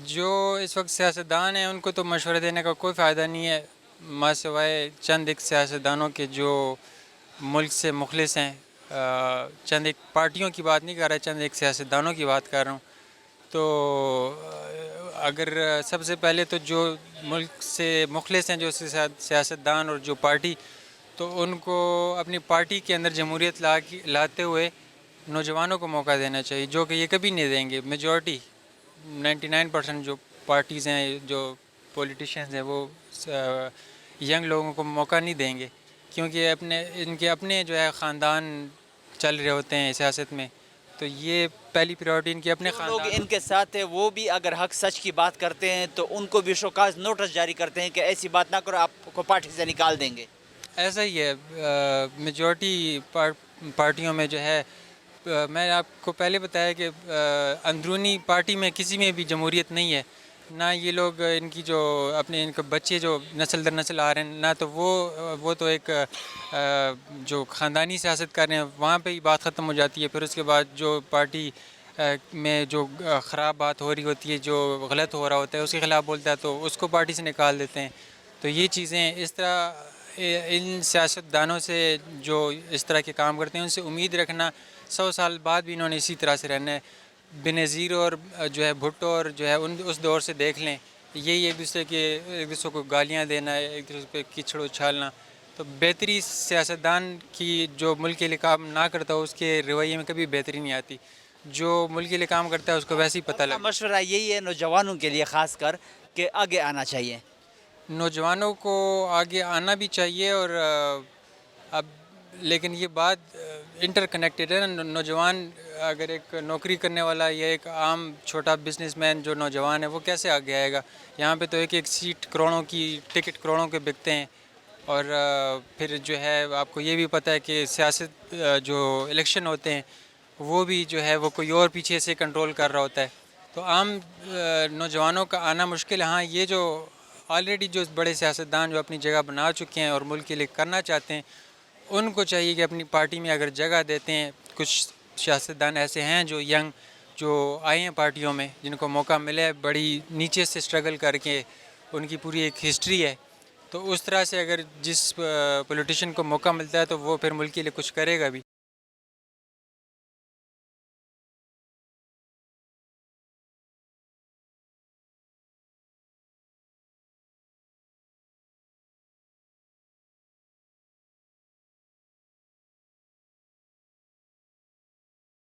جو اس وقت سیاستدان ہیں ان کو تو مشورہ دینے کا کوئی فائدہ نہیں ہے، ماں سوائے چند ایک سیاستدانوں کے جو ملک سے مخلص ہیں. چند ایک پارٹیوں کی بات نہیں کر رہا، چند ایک سیاستدانوں کی بات کر رہا ہوں. تو اگر سب سے پہلے تو جو ملک سے مخلص ہیں، جو سیاستدان اور جو پارٹی، تو ان کو اپنی پارٹی کے اندر جمہوریت لاتے ہوئے نوجوانوں کو موقع دینا چاہیے، جو کہ یہ کبھی نہیں دیں گے. میجورٹی 99% جو پارٹیز ہیں، جو پولیٹیشینز ہیں، وہ ینگ لوگوں کو موقع نہیں دیں گے، کیونکہ ان کے اپنے جو ہے خاندان چل رہے ہوتے ہیں سیاست میں. تو یہ پہلی پریورٹی ان کی اپنے جو لوگ خاندان. ان کے ساتھ ہیں وہ بھی اگر حق سچ کی بات کرتے ہیں تو ان کو بھی شوکاز نوٹس جاری کرتے ہیں کہ ایسی بات نہ کرو، آپ کو پارٹی سے نکال دیں گے. ایسا ہی ہے میجورٹی پارٹیوں میں جو ہے. میں آپ کو پہلے بتایا کہ اندرونی پارٹی میں کسی میں بھی جمہوریت نہیں ہے. نہ یہ لوگ ان کی جو اپنے ان کے بچے جو نسل در نسل آ رہے ہیں، نہ تو وہ تو ایک جو خاندانی سیاست کر رہے ہیں وہاں پہ ہی بات ختم ہو جاتی ہے. پھر اس کے بعد جو پارٹی میں جو خراب بات ہو رہی ہوتی ہے، جو غلط ہو رہا ہوتا ہے اس کے خلاف بولتا ہے تو اس کو پارٹی سے نکال دیتے ہیں. تو یہ چیزیں اس طرح ان سیاستدانوں سے جو اس طرح کے کام کرتے ہیں ان سے امید رکھنا 100 سال بعد بھی انہوں نے اسی طرح سے رہنا ہے. بینظیر اور جو ہے بھٹو اور جو ہے اس دور سے دیکھ لیں، یہی ایک دوسرے کو گالیاں دینا ہے، ایک دوسرے پہ کیچڑ اچھالنا. تو بہتری سیاستدان کی جو ملک کے لیے کام نہ کرتا ہو اس کے رویے میں کبھی بہتری نہیں آتی. جو ملک کے لیے کام کرتا ہے اس کو ویسے ہی پتہ لگتا ہے. مشورہ یہی ہے نوجوانوں کے لیے خاص کر کہ آگے آنا چاہیے. نوجوانوں کو آگے آنا بھی چاہیے، اور اب لیکن یہ بات انٹر کنیکٹڈ ہے نا. نوجوان اگر ایک نوکری کرنے والا یا ایک عام چھوٹا بزنس مین جو نوجوان ہے وہ کیسے آگے آئے گا؟ یہاں پہ تو ایک سیٹ کروڑوں کی ٹکٹ کروڑوں کے بکتے ہیں. اور پھر جو ہے آپ کو یہ بھی پتہ ہے کہ سیاست جو الیکشن ہوتے ہیں وہ بھی جو ہے وہ کوئی اور پیچھے سے کنٹرول کر رہا ہوتا ہے. تو عام نوجوانوں کا آنا مشکل ہے. ہاں یہ جو آلریڈی جو بڑے سیاستدان جو اپنی جگہ بنا چکے ہیں اور ملک کے لیے کرنا چاہتے ہیں، ان کو چاہیے کہ اپنی پارٹی میں اگر جگہ دیتے ہیں. کچھ سیاستدان ایسے ہیں جو ینگ جو آئے ہیں پارٹیوں میں، جن کو موقع ملے ہے بڑی نیچے سے سٹرگل کر کے، ان کی پوری ایک ہسٹری ہے. تو اس طرح سے اگر جس پولیٹیشین کو موقع ملتا ہے تو وہ پھر ملک کے لیے کچھ کرے گا بھی.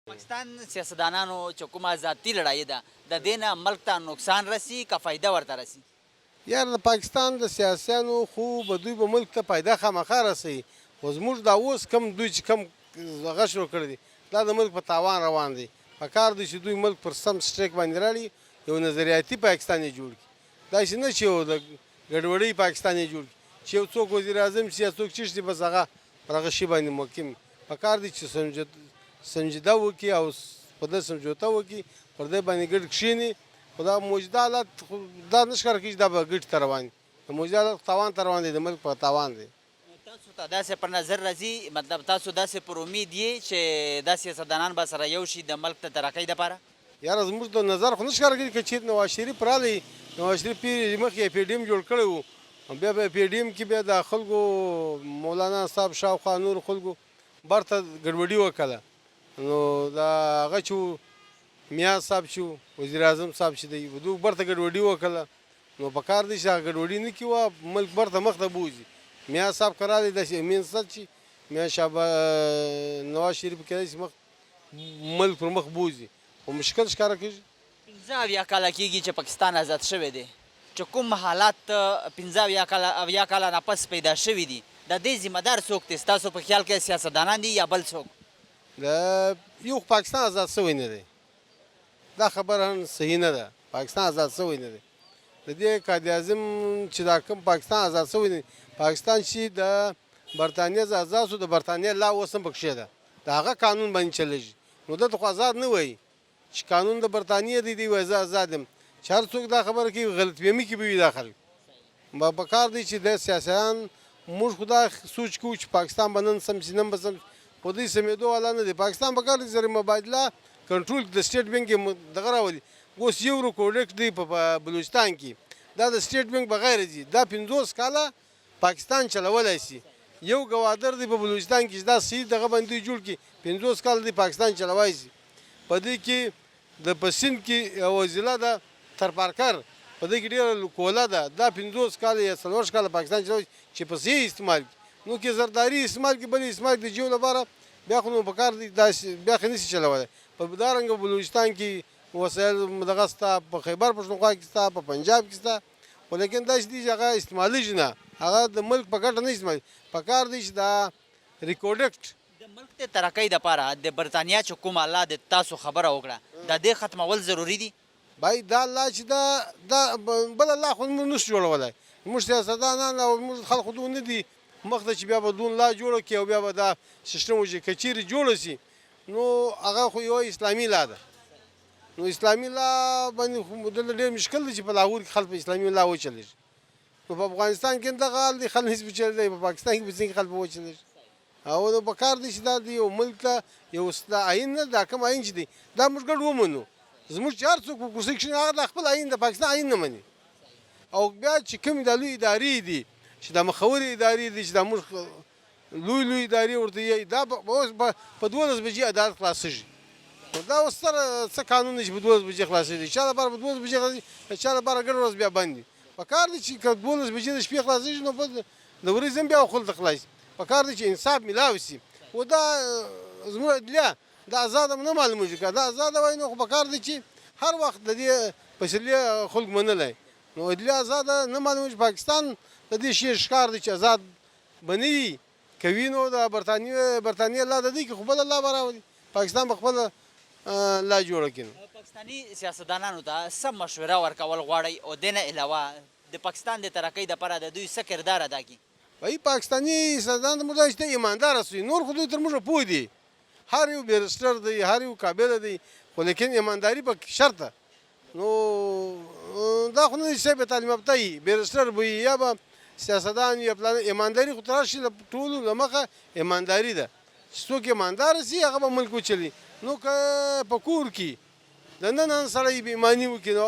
پاکستان سیاستدانانو چې کومه ذاتي لړۍ ده د دې نه ملک ته نقصان رسي که فایده ورته رسي؟ یار د پاکستان د سیاسیانو خو به دوی به ملک ته پیدا خامخا رسوي، خو زموږ دا اوس کم دوی چې کم هغه شروع کړی دی دا د ملک په تاوان روان دی. پکار دی چې دوی ملک پر سم سټریک باندې راړي، یو نظریاتي پاکستان یې جوړ کړي. داسې نه چې یو د ګډوډۍ پاکستان یې جوړ کړي چې یو څوک وزیر اعظم شي یا څوک چیش دي بس هغه پر هغه شي باندې محکم. پکار دی چې سنجیده وکړي او په ده سمجوته وکړي، پر دې باندې ګډ کښېني. خو دا موجوده حالت دا نه ښکاره کوي چې دا به ګټې ته روان دي. د موجوده حالت تاوان ته روان دی، د ملک په تاوان دی. تاسو ته داسې پر نظر راځي، مطلب تاسو داسې پر امید یې چې دا سیاستدانان به سره یو شي د ملک ته ترقۍ دپاره؟ یاره زموږ د نظر خو نه ښکاره کوي که چېرې نواز شریف راغی، نواز شریف مخکې یې پی ډي ایم جوړ کړی و، بیا به پی ډي ایم کې بیا د خلکو مولانا صاحب شاوخوا نورو خلکو برته ګډوډي وکړه. نو دا هغه چې میاں صاحب چې وزیر اعظم صاحب چې دی دوی برته ګډوډي وکړه. نو په کار دی چې هغه ګډوډي نه کړي ملک برته مخ ته بوځي. میاں صاحب کرا دی داسې امین صد چې میاں شهباز نواز شریف کېدای شي ملک پر مخ بوځي خو مشکل ښکاره کېږي. 15 کاله کېږي چې پاکستان آزاد شوی دی، چې کوم حالات 15 کاله نه پس پیدا شوي دي، د دې ذمه دار څوک دی؟ ستاسو په خیال کې سیاستدانان دي یا بل څوک؟ یو پاکستان آزاد شوی نه دی، دا خبره هم صحیح نه ده. پاکستان آزاد شوی نه دی. د دې قائد اعظم چې دا کوم پاکستان آزاد شوی دی، پاکستان چې د برطانیې آزاد شو، د برطانیې لا اوس هم پکښې ده، د هغه قانون باندې چلیږي. نو دلته خو آزاد نه وایي چې قانون د برطانیې دی وایي زه آزاد یم. چې هر څوک دا خبره کوي غلط فهمي کې به وي دا خلک. په کار دی چې د سیاسیان موږ خو دا سوچ کوو چې پاکستان به نن سم شي نن به سم شي، خو دوی سمېدو والا نه دی. پاکستان په کار دی زر مبادله کنټرول د سټیټ بینک یې دغه راولي. اوس یو روکوډکټ دی په بلوچستان کې، دا د سټیټ بینک بغیر دی. دا 50 کاله پاکستان چلولی شي. یو ګوادر دی په بلوچستان کې چې دا صحیح دغه باندې جوړ کړي، 50 کاله دی پاکستان چلولی شي. په دې کې د په سیند کې یوه ضلع ده ترپارکر، په دې کې ډېره کوله ده. دا 50 کاله یا 40 کاله پاکستان چلوي چې په صحیح استعمال کړي. نو کې زرداري استعمال کړي، بل استعمال کړي د جیو لپاره، بیا خو نو په کار دی بیا خو نشي چلولی. په دارنګه بلوچستان کې وسایل دغه شته، په خیبر پښتونخوا کې شته، په پنجاب کې شته، خو لیکن داسې دي چې هغه استعمالیږي نه، هغه د ملک په ګټه نه استعمالېږي. په کار دی چې دا ریکوډکټ د ملک د ترقۍ دپاره د برطانیا چې کوم الله د تاسو خبره وکړه، د دې ختمول ضروري دي؟ بای دا الله چې دا بل الله خو موږ نشو جوړولی. موږ سیاستدانان او موږ خلک خو دومره نه دي مخ ته چې بیا به دون لا جوړه کړي او بیا به دا سیسټم وشي. که چیرې جوړه شي نو هغه خو یوه اسلامي لا ده. نو اسلامي لا باندې خو دلته ډېر مشکل دی چې په لاهور کې خلک په اسلامي لا وچلېږي. نو په افغانستان کې دغه حال دی، خلک هېڅ به چلېږي. په پاکستان کې به څنګه خلک به وچلېږي؟ او نو په کار دی چې دا د یو ملک ته یو آیین نه، دا کوم آیین چې دی دا موږ ګډ ومنو. زموږ چې هر څوک په کوڅه کې هغه د خپل آیین د پاکستان آیین نه مني. او بیا چې کومې دا لوی ادارې دي چې دا مخورې ادارې دي چې دا موږ لوی ادارې ورته یې دا اوس په 12 بجې عدالت خلاصېږي. نو دا اوس سره څه قانون دی چې په 12 بجې خلاصېږي؟ چا لپاره په 12 بجې خلاصېږي، چا لپاره ګډ ورځ بیا بند دي. په کار دی چې که 12 بجې د شپې خلاصېږي نو د ورځې هم بیا خلته خلاص. په کار دی چې انصاف میلاو شي. و دا زموږ عدلیه دا آزاده نه معلومېږي. که دا آزاده وای نو خو په کار دی چې هر وخت د دې فیصلې خلک منلی. نو عدلیه آزاده نه معلومېږي. پاکستان د دې شی ښکار دی چې آزاد به نه وي. که وي نو د برطانیې لا د دې کې خو بله لا به راولي. پاکستان به خپله لا جوړه کړي. پاکستاني سیاستدانانو ته څه مشوره ورکول غواړئ او دې نه علاوه د پاکستان د ترقۍ دپاره د دوی څه کردار ادا کړي؟ وایي پاکستاني سیاستدان ته موږ دا چې ایمانداره شوي. نور خو دوی تر موږه پوه دي، هر یو بیرسټر دی، هر یو قابله دی، خو لیکن ایمانداري په شرط ده. نو دا خو نه دی چې به تعلیم یافته وي بیرسټر به وي یا به سیاستدان یا پلان. ایمانداري خو تر هر شي له ټولو له مخه ایمانداري ده. چې څوک ایمانداره شي هغه به ملک وچلي. نو که په کور کې د نن سړی بې ایماني وکړي نو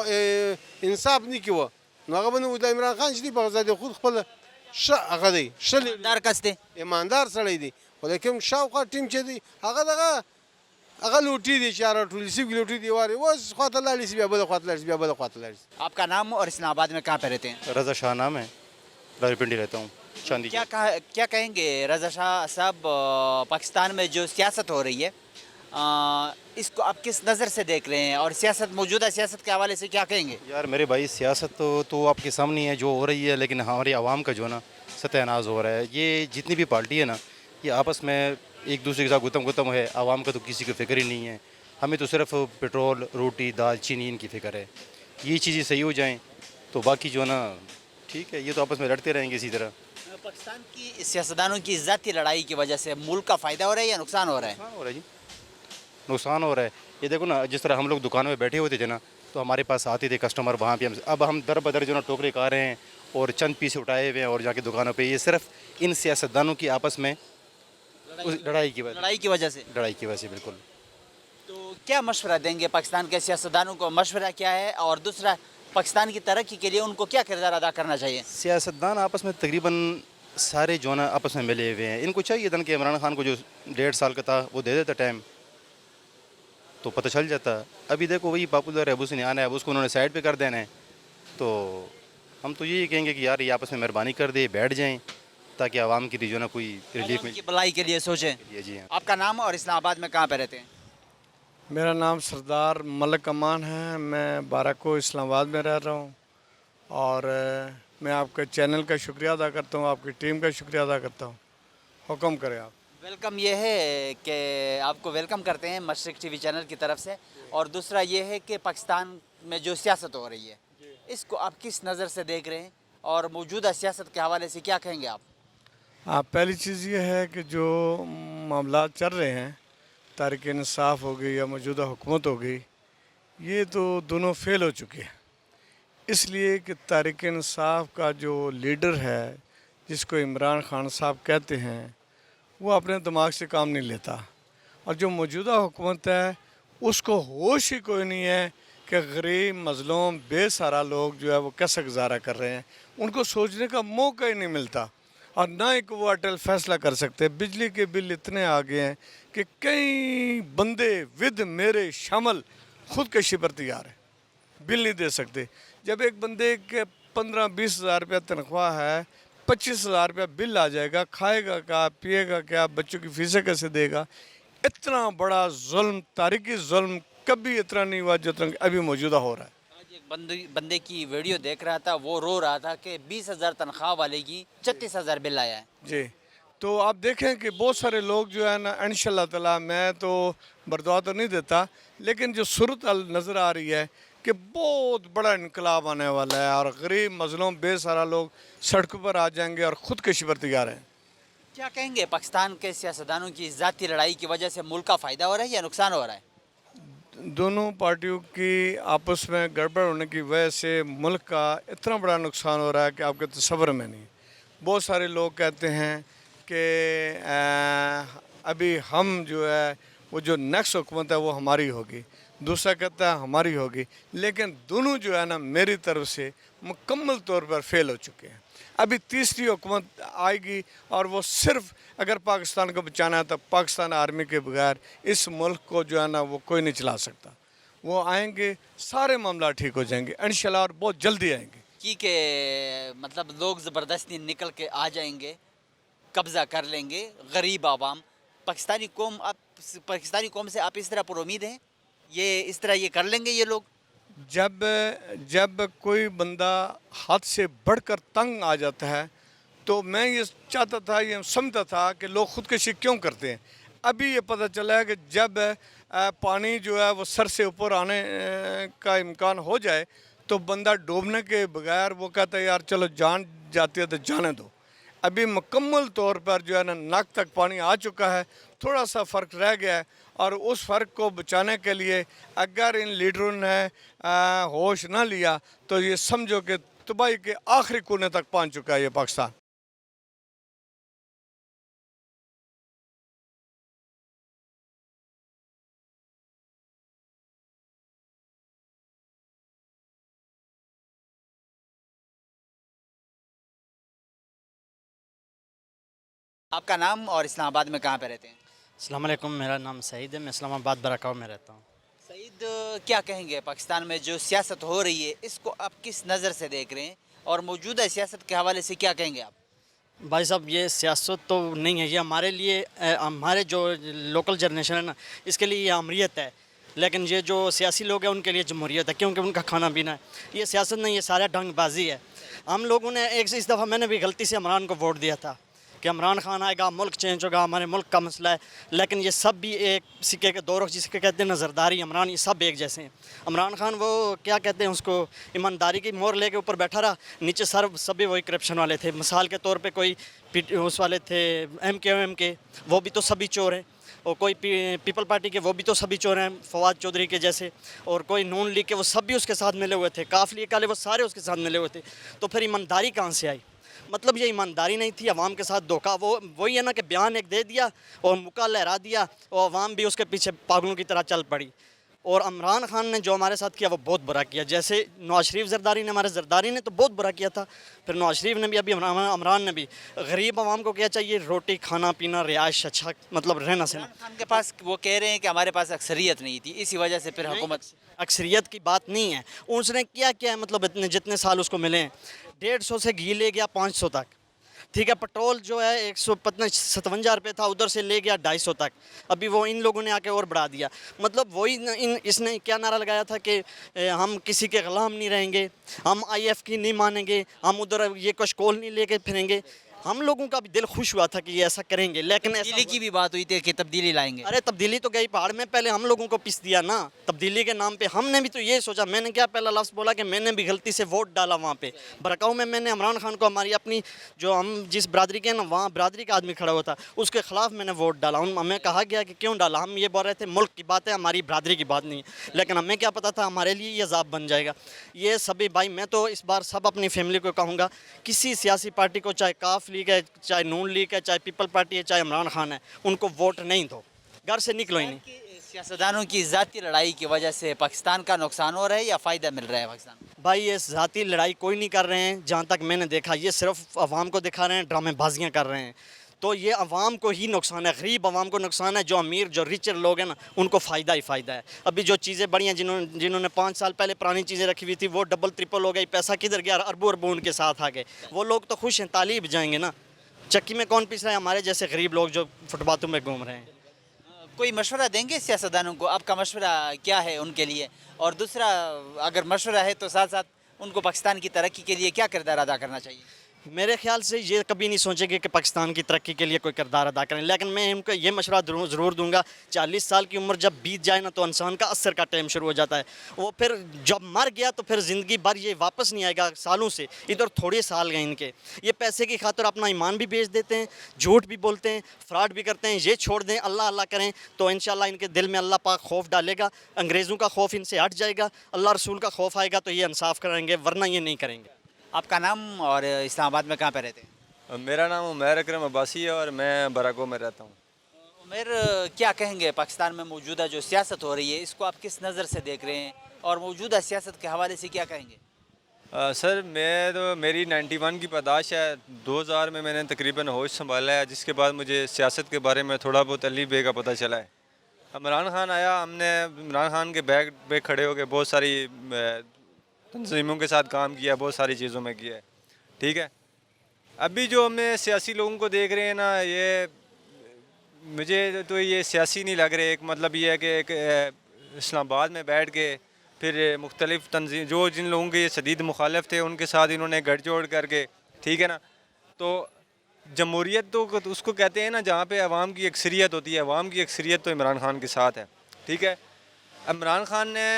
انصاف نه کوي نو هغه به نه د عمران خان چې دی په ازادي خود خپله ښه هغه دی ښه ایماندار کس دی، ایماندار سړی دی. خو لیکن شاوخوا ټیم چې دی هغه لوټي دي چې راټولې شوي لوټي دي وارې اوس خواته لاړې شي بیا بله خواته لاړې شي بیا بله خواته لاړې شي. آپ کا نام اور اسلام آباد میں کہاں پہ رہتے ہیں؟ رضا شاہ نام ہے، راولپنڈی رہتا ہوں، چاندی کیا کہیں گے رضا شاہ صاحب، پاکستان میں جو سیاست ہو رہی ہے اس کو آپ کس نظر سے دیکھ رہے ہیں اور سیاست موجودہ سیاست کے حوالے سے کیا کہیں گے؟ یار میرے بھائی سیاست تو آپ کے سامنے ہے جو ہو رہی ہے، لیکن ہماری عوام کا جو ہے نا ستیہ ناز ہو رہا ہے. یہ جتنی بھی پارٹی ہے نا یہ آپس میں ایک دوسرے کے ساتھ گتم ہے. عوام کا تو کسی کو فکر ہی نہیں ہے. ہمیں تو صرف پٹرول، روٹی، دال، چینی ان کی فکر ہے. یہ چیزیں صحیح ہو جائیں تو باقی جو ہے نا ٹھیک ہے. یہ تو آپس میں لڑتے رہیں گے اسی طرح. پاکستان کی سیاستدانوں کی ذاتی لڑائی کی وجہ سے ملک کا فائدہ ہو رہا ہے یا نقصان ہو رہا ہے؟ نقصان ہو رہا ہے جی، نقصان ہو رہا ہے. یہ دیکھو نا جس طرح ہم لوگ دکانوں میں بیٹھے ہوتے تھے نا تو ہمارے پاس آتے تھے کسٹمر وہاں پہ. اب ہم در بدر جو نا ٹوکرے کھا رہے ہیں اور چند پیسے اٹھائے ہوئے ہیں اور جا کے دکانوں پہ. یہ صرف ان سیاستدانوں کی آپس میں لڑائی کی وجہ سے بالکل. تو کیا مشورہ دیں گے پاکستان کے سیاستدانوں کو؟ مشورہ کیا ہے؟ اور دوسرا پاکستان کی ترقی کے لیے ان کو کیا کردار ادا کرنا چاہیے؟ سیاستدان آپس میں تقریباً سارے جو نا آپس میں ملے ہوئے ہیں. ان کو چاہیے تھا کہ عمران خان کو جو 1.5 سال کا تھا وہ دے دیتا ٹائم تو پتہ چل جاتا. ابھی دیکھو وہی پاپولر ہے، اب اس نے آنا ہے، اب اس کو انہوں نے سائڈ پہ کر دینا ہے. تو ہم تو یہی کہیں گے کہ یار یہ آپس میں مہربانی کر دے بیٹھ جائیں تاکہ عوام کی جو ہے نا کوئی ریلیف عوام مل کی بھلائی کے لیے سوچیں. جائے. جی ہاں. آپ کا نام اور اسلام آباد میں کہاں پہ رہتے ہیں؟ میرا نام سردار ملک امان ہے. میں بارہکو اسلام آباد میں رہ رہا ہوں اور میں آپ کے چینل کا شکریہ ادا کرتا ہوں, آپ کی ٹیم کا شکریہ ادا کرتا ہوں. حکم کریں آپ. ویلکم یہ ہے کہ آپ کو ویلکم کرتے ہیں مشرق ٹی وی چینل کی طرف سے, اور دوسرا یہ ہے کہ پاکستان میں جو سیاست ہو رہی ہے اس کو آپ کس نظر سے دیکھ رہے ہیں, اور موجودہ سیاست کے حوالے سے کیا کہیں گے آپ؟ پہلی چیز یہ ہے کہ جو معاملات چل رہے ہیں, تحریک انصاف ہو گئی یا موجودہ حکومت ہو گئی, یہ تو دونوں فیل ہو چکے ہیں. اس لیے کہ تحریک انصاف کا جو لیڈر ہے جس کو عمران خان صاحب کہتے ہیں, وہ اپنے دماغ سے کام نہیں لیتا, اور جو موجودہ حکومت ہے اس کو ہوش ہی کوئی نہیں ہے کہ غریب مظلوم بے سارا لوگ جو ہے وہ کیسا گزارا کر رہے ہیں. ان کو سوچنے کا موقع ہی نہیں ملتا, اور نہ ہی وہ اٹل فیصلہ کر سکتے. بجلی کے بل اتنے آ گئے ہیں کہ کئی بندے ود میرے شامل خودکشی پر تیار ہیں, بل نہیں دے سکتے. جب ایک بندے کے 15-20 ہزار روپیہ تنخواہ ہے, 25 ہزار روپیہ بل آ جائے گا, کھائے گا کیا, پیے گا کیا, بچوں کی فیسیں کیسے دے گا؟ اتنا بڑا ظلم, تاریخی ظلم کبھی اتنا نہیں ہوا جتنا ابھی موجودہ ہو رہا ہے. آج ایک بندے کی ویڈیو دیکھ رہا تھا, وہ رو رہا تھا کہ 20,000 تنخواہ والے کی 36,000 بل آیا ہے. جی, تو آپ دیکھیں کہ بہت سارے لوگ جو ہے نا, انشاءاللہ تعالیٰ میں تو بردعا تو نہیں دیتا, لیکن جو صورت نظر آ رہی ہے کہ بہت بڑا انقلاب آنے والا ہے, اور غریب مظلوم بے سارا لوگ سڑکوں پر آ جائیں گے اور خودکشی پر تیار ہیں. کیا کہیں گے, پاکستان کے سیاستدانوں کی ذاتی لڑائی کی وجہ سے ملک کا فائدہ ہو رہا ہے یا نقصان ہو رہا ہے؟ دونوں پارٹیوں کی آپس میں گڑبڑ ہونے کی وجہ سے ملک کا اتنا بڑا نقصان ہو رہا ہے کہ آپ کے تصور میں نہیں. بہت سارے لوگ کہتے ہیں کہ ابھی ہم جو ہے وہ جو نیکسٹ حکومت ہے وہ ہماری ہوگی, دوسرا کہتا ہے ہماری ہوگی, لیکن دونوں جو ہے نا میری طرف سے مکمل طور پر فیل ہو چکے ہیں. ابھی تیسری حکومت آئے گی, اور وہ صرف اگر پاکستان کو بچانا ہے تو پاکستان آرمی کے بغیر اس ملک کو جو ہے نا وہ کوئی نہیں چلا سکتا. وہ آئیں گے, سارے معاملات ٹھیک ہو جائیں گے انشاءاللہ, اور بہت جلدی آئیں گے. کہ مطلب لوگ زبردستی نکل کے آ جائیں گے, قبضہ کر لیں گے, غریب عوام, پاکستانی قوم سے آپ اس طرح پر امید ہیں یہ اس طرح یہ کر لیں گے یہ لوگ؟ جب کوئی بندہ حد سے بڑھ کر تنگ آ جاتا ہے تو میں یہ چاہتا تھا, یہ سمجھتا تھا کہ لوگ خودکشی کیوں کرتے ہیں. ابھی یہ پتہ چلا ہے کہ جب پانی جو ہے وہ سر سے اوپر آنے کا امکان ہو جائے تو بندہ ڈوبنے کے بغیر وہ کہتا ہے یار چلو جان جاتی ہے تو جانے دو. ابھی مکمل طور پر جو ہے نا ناک تک پانی آ چکا ہے, تھوڑا سا فرق رہ گیا ہے, اور اس فرق کو بچانے کے لیے اگر ان لیڈروں نے ہوش نہ لیا تو یہ سمجھو کہ تباہی کے آخری کونے تک پہنچ چکا ہے یہ پاکستان. آپ کا نام اور اسلام آباد میں کہاں پہ رہتے ہیں؟ السلام علیکم, میرا نام سعید ہے, میں اسلام آباد براکاؤ میں رہتا ہوں. سعید, کیا کہیں گے پاکستان میں جو سیاست ہو رہی ہے اس کو آپ کس نظر سے دیکھ رہے ہیں, اور موجودہ سیاست کے حوالے سے کیا کہیں گے آپ؟ بھائی صاحب, یہ سیاست تو نہیں ہے, یہ ہمارے لیے, ہمارے جو لوکل جنریشن ہے نا اس کے لیے یہ امریت ہے, لیکن یہ جو سیاسی لوگ ہیں ان کے لیے جمہوریت ہے, کیونکہ ان کا کھانا پینا ہے. یہ سیاست نہیں, یہ سارا ڈھنگ بازی ہے. ہم لوگوں نے اس دفعہ میں نے بھی غلطی سے عمران کو ووٹ دیا تھا کہ عمران خان آئے گا, ملک چینج ہوگا, ہمارے ملک کا مسئلہ ہے, لیکن یہ سب بھی ایک سکے کے دو رخ, جس کے کہتے ہیں نا زرداری, عمران, یہ سب ایک جیسے ہیں. عمران خان وہ کیا کہتے ہیں اس کو, ایمانداری کی مور لے کے اوپر بیٹھا رہا, نیچے سب بھی وہی کرپشن والے تھے. مثال کے طور پہ کوئی اس والے تھے ایم کے, وہ بھی تو سبھی چور ہیں, اور کوئی پیپل پارٹی کے وہ بھی تو سبھی چور ہیں, فواد چودھری کے جیسے, اور کوئی نون لیگ کے وہ سب بھی اس کے ساتھ ملے ہوئے تھے, کاف لیگ والے وہ سارے اس کے ساتھ ملے ہوئے تھے. تو پھر ایمانداری کہاں سے آئی؟ مطلب یہ ایمانداری نہیں تھی, عوام کے ساتھ دھوکہ. وہی ہے نا کہ بیان ایک دے دیا اور مکہ لہرا دیا, اور عوام بھی اس کے پیچھے پاگلوں کی طرح چل پڑی. اور عمران خان نے جو ہمارے ساتھ کیا وہ بہت برا کیا. جیسے نواز شریف زرداری نے ہمارے زرداری نے تو بہت برا کیا تھا, پھر نواز شریف نے بھی, ابھی عمران نے بھی. غریب عوام کو کیا چاہیے؟ روٹی, کھانا پینا, رہائش, اچھا مطلب رہنا سہنا. عمران خان کے پاس وہ کہہ رہے ہیں کہ ہمارے پاس اکثریت نہیں تھی, اسی وجہ سے پھر حکومت. اکثریت کی بات نہیں ہے, اس نے کیا کیا ہے مطلب اتنے جتنے سال اس کو ملے ہیں, 150 سے گھی لے گیا 500 تک, ٹھیک ہے. پٹرول جو ہے 157 روپے تھا, ادھر سے لے گیا 250 تک. ابھی وہ ان لوگوں نے آ کے اور بڑھا دیا. مطلب وہی اس نے کیا نعرہ لگایا تھا کہ ہم کسی کے غلام نہیں رہیں گے, ہم IF کی نہیں مانیں گے, ہم ادھر یہ کشکول نہیں لے کے پھریں گے. ہم لوگوں کا بھی دل خوش ہوا تھا کہ یہ ایسا کریں گے, لیکن تبدیلی کی بھی بات ہوئی تھی کہ تبدیلی لائیں گے. ارے تبدیلی تو گئی پہاڑ میں, پہلے ہم لوگوں کو پس دیا نا تبدیلی کے نام پہ. ہم نے بھی تو یہ سوچا, میں نے کیا پہلا لفظ بولا کہ میں نے بھی غلطی سے ووٹ ڈالا وہاں پہ برکاؤ میں نے عمران خان کو, ہماری اپنی جو ہم جس برادری کے ہیں نا, وہاں برادری کا آدمی کھڑا ہوا تھا, اس کے خلاف میں نے ووٹ ڈالا. ہمیں کہا گیا کہ کیوں ڈالا, ہم یہ بول رہے تھے ملک کی بات ہے, ہماری برادری کی بات نہیں ہے, لیکن ہمیں کیا پتا تھا ہمارے لیے یہ عذاب بن جائے گا. یہ سبھی بھائی, میں تو اس بار سب اپنی فیملی کو کہوں گا, کسی سیاسی پارٹی کو, چاہے کاف لیگ ہے, چاہے نون لیگ ہے, چاہے پیپل پارٹی ہے, چاہے عمران خان ہے, ان کو ووٹ نہیں دو, گھر سے نکلو ہی نہیں. سیاستدانوں کی ذاتی لڑائی کی وجہ سے پاکستان کا نقصان ہو رہا ہے یا فائدہ مل رہا ہے پاکستان کو؟ بھائی یہ ذاتی لڑائی کوئی نہیں کر رہے ہیں, جہاں تک میں نے دیکھا یہ صرف عوام کو دکھا رہے ہیں, ڈرامے بازیاں کر رہے ہیں. تو یہ عوام کو ہی نقصان ہے, غریب عوام کو نقصان ہے. جو امیر جو ریچر لوگ ہیں نا, ان کو فائدہ ہی فائدہ ہے. ابھی جو چیزیں بڑی ہیں, جنہوں نے 5 سال پہلے پرانی چیزیں رکھی ہوئی تھی, وہ ڈبل ٹرپل ہو گئی, پیسہ کدھر گیا, اربوں ان کے ساتھ آ گئے. وہ لوگ تو خوش ہیں, طالب جائیں گے نا. چکی میں کون پیس رہا ہے؟ ہمارے جیسے غریب لوگ جو فٹ پاتھوں میں گھوم رہے ہیں. کوئی مشورہ دیں گے سیاستدانوں کو؟ آپ کا مشورہ کیا ہے ان کے لیے؟ اور دوسرا, اگر مشورہ ہے تو ساتھ ساتھ ان کو پاکستان کی ترقی کے لیے کیا کردار ادا کرنا چاہیے؟ میرے خیال سے یہ کبھی نہیں سوچیں گے کہ پاکستان کی ترقی کے لیے کوئی کردار ادا کریں, لیکن میں ان کو یہ مشورہ ضرور دوں گا, 40 سال کی عمر جب بیت جائے نا, تو انسان کا اثر کا ٹائم شروع ہو جاتا ہے. وہ پھر جب مر گیا تو پھر زندگی بھر یہ واپس نہیں آئے گا سالوں سے. ادھر تھوڑے سال گئے ان کے, یہ پیسے کی خاطر اپنا ایمان بھی بیچ دیتے ہیں, جھوٹ بھی بولتے ہیں, فراڈ بھی کرتے ہیں. یہ چھوڑ دیں, اللہ اللہ کریں, تو انشاءاللہ ان کے دل میں اللہ پاک خوف ڈالے گا, انگریزوں کا خوف ان سے ہٹ جائے گا, اللہ رسول کا خوف آئے گا, تو یہ انصاف کریں گے, ورنہ یہ نہیں کریں گے. آپ کا نام اور اسلام آباد میں کہاں پہ رہتے ہیں؟ میرا نام عمیر اکرم عباسی ہے اور میں براکو میں رہتا ہوں. عمیر, کیا کہیں گے پاکستان میں موجودہ جو سیاست ہو رہی ہے, اس کو آپ کس نظر سے دیکھ رہے ہیں, اور موجودہ سیاست کے حوالے سے کیا کہیں گے؟ سر میری 91 کی پیدائش ہے. 2000 میں نے تقریباً ہوش سنبھالا ہے, جس کے بعد مجھے سیاست کے بارے میں تھوڑا بہت علی بے کا پتہ چلا ہے. عمران خان آیا, ہم نے عمران خان کے بیک پہ کھڑے ہو کے بہت ساری تنظیموں کے ساتھ کام کیا, بہت ساری چیزوں میں کیا ہے, ٹھیک ہے. ابھی جو ہمیں سیاسی لوگوں کو دیکھ رہے ہیں نا, یہ مجھے تو یہ سیاسی نہیں لگ رہے. ایک مطلب یہ ہے کہ ایک اسلام آباد میں بیٹھ کے پھر مختلف تنظیم, جو جن لوگوں کے یہ شدید مخالف تھے, ان کے ساتھ انہوں نے گٹھ جوڑ کر کے, ٹھیک ہے نا. تو جمہوریت تو اس کو کہتے ہیں نا جہاں پہ عوام کی اکثریت ہوتی ہے. عوام کی اکثریت تو عمران خان کے ساتھ ہے, ٹھیک ہے. عمران خان نے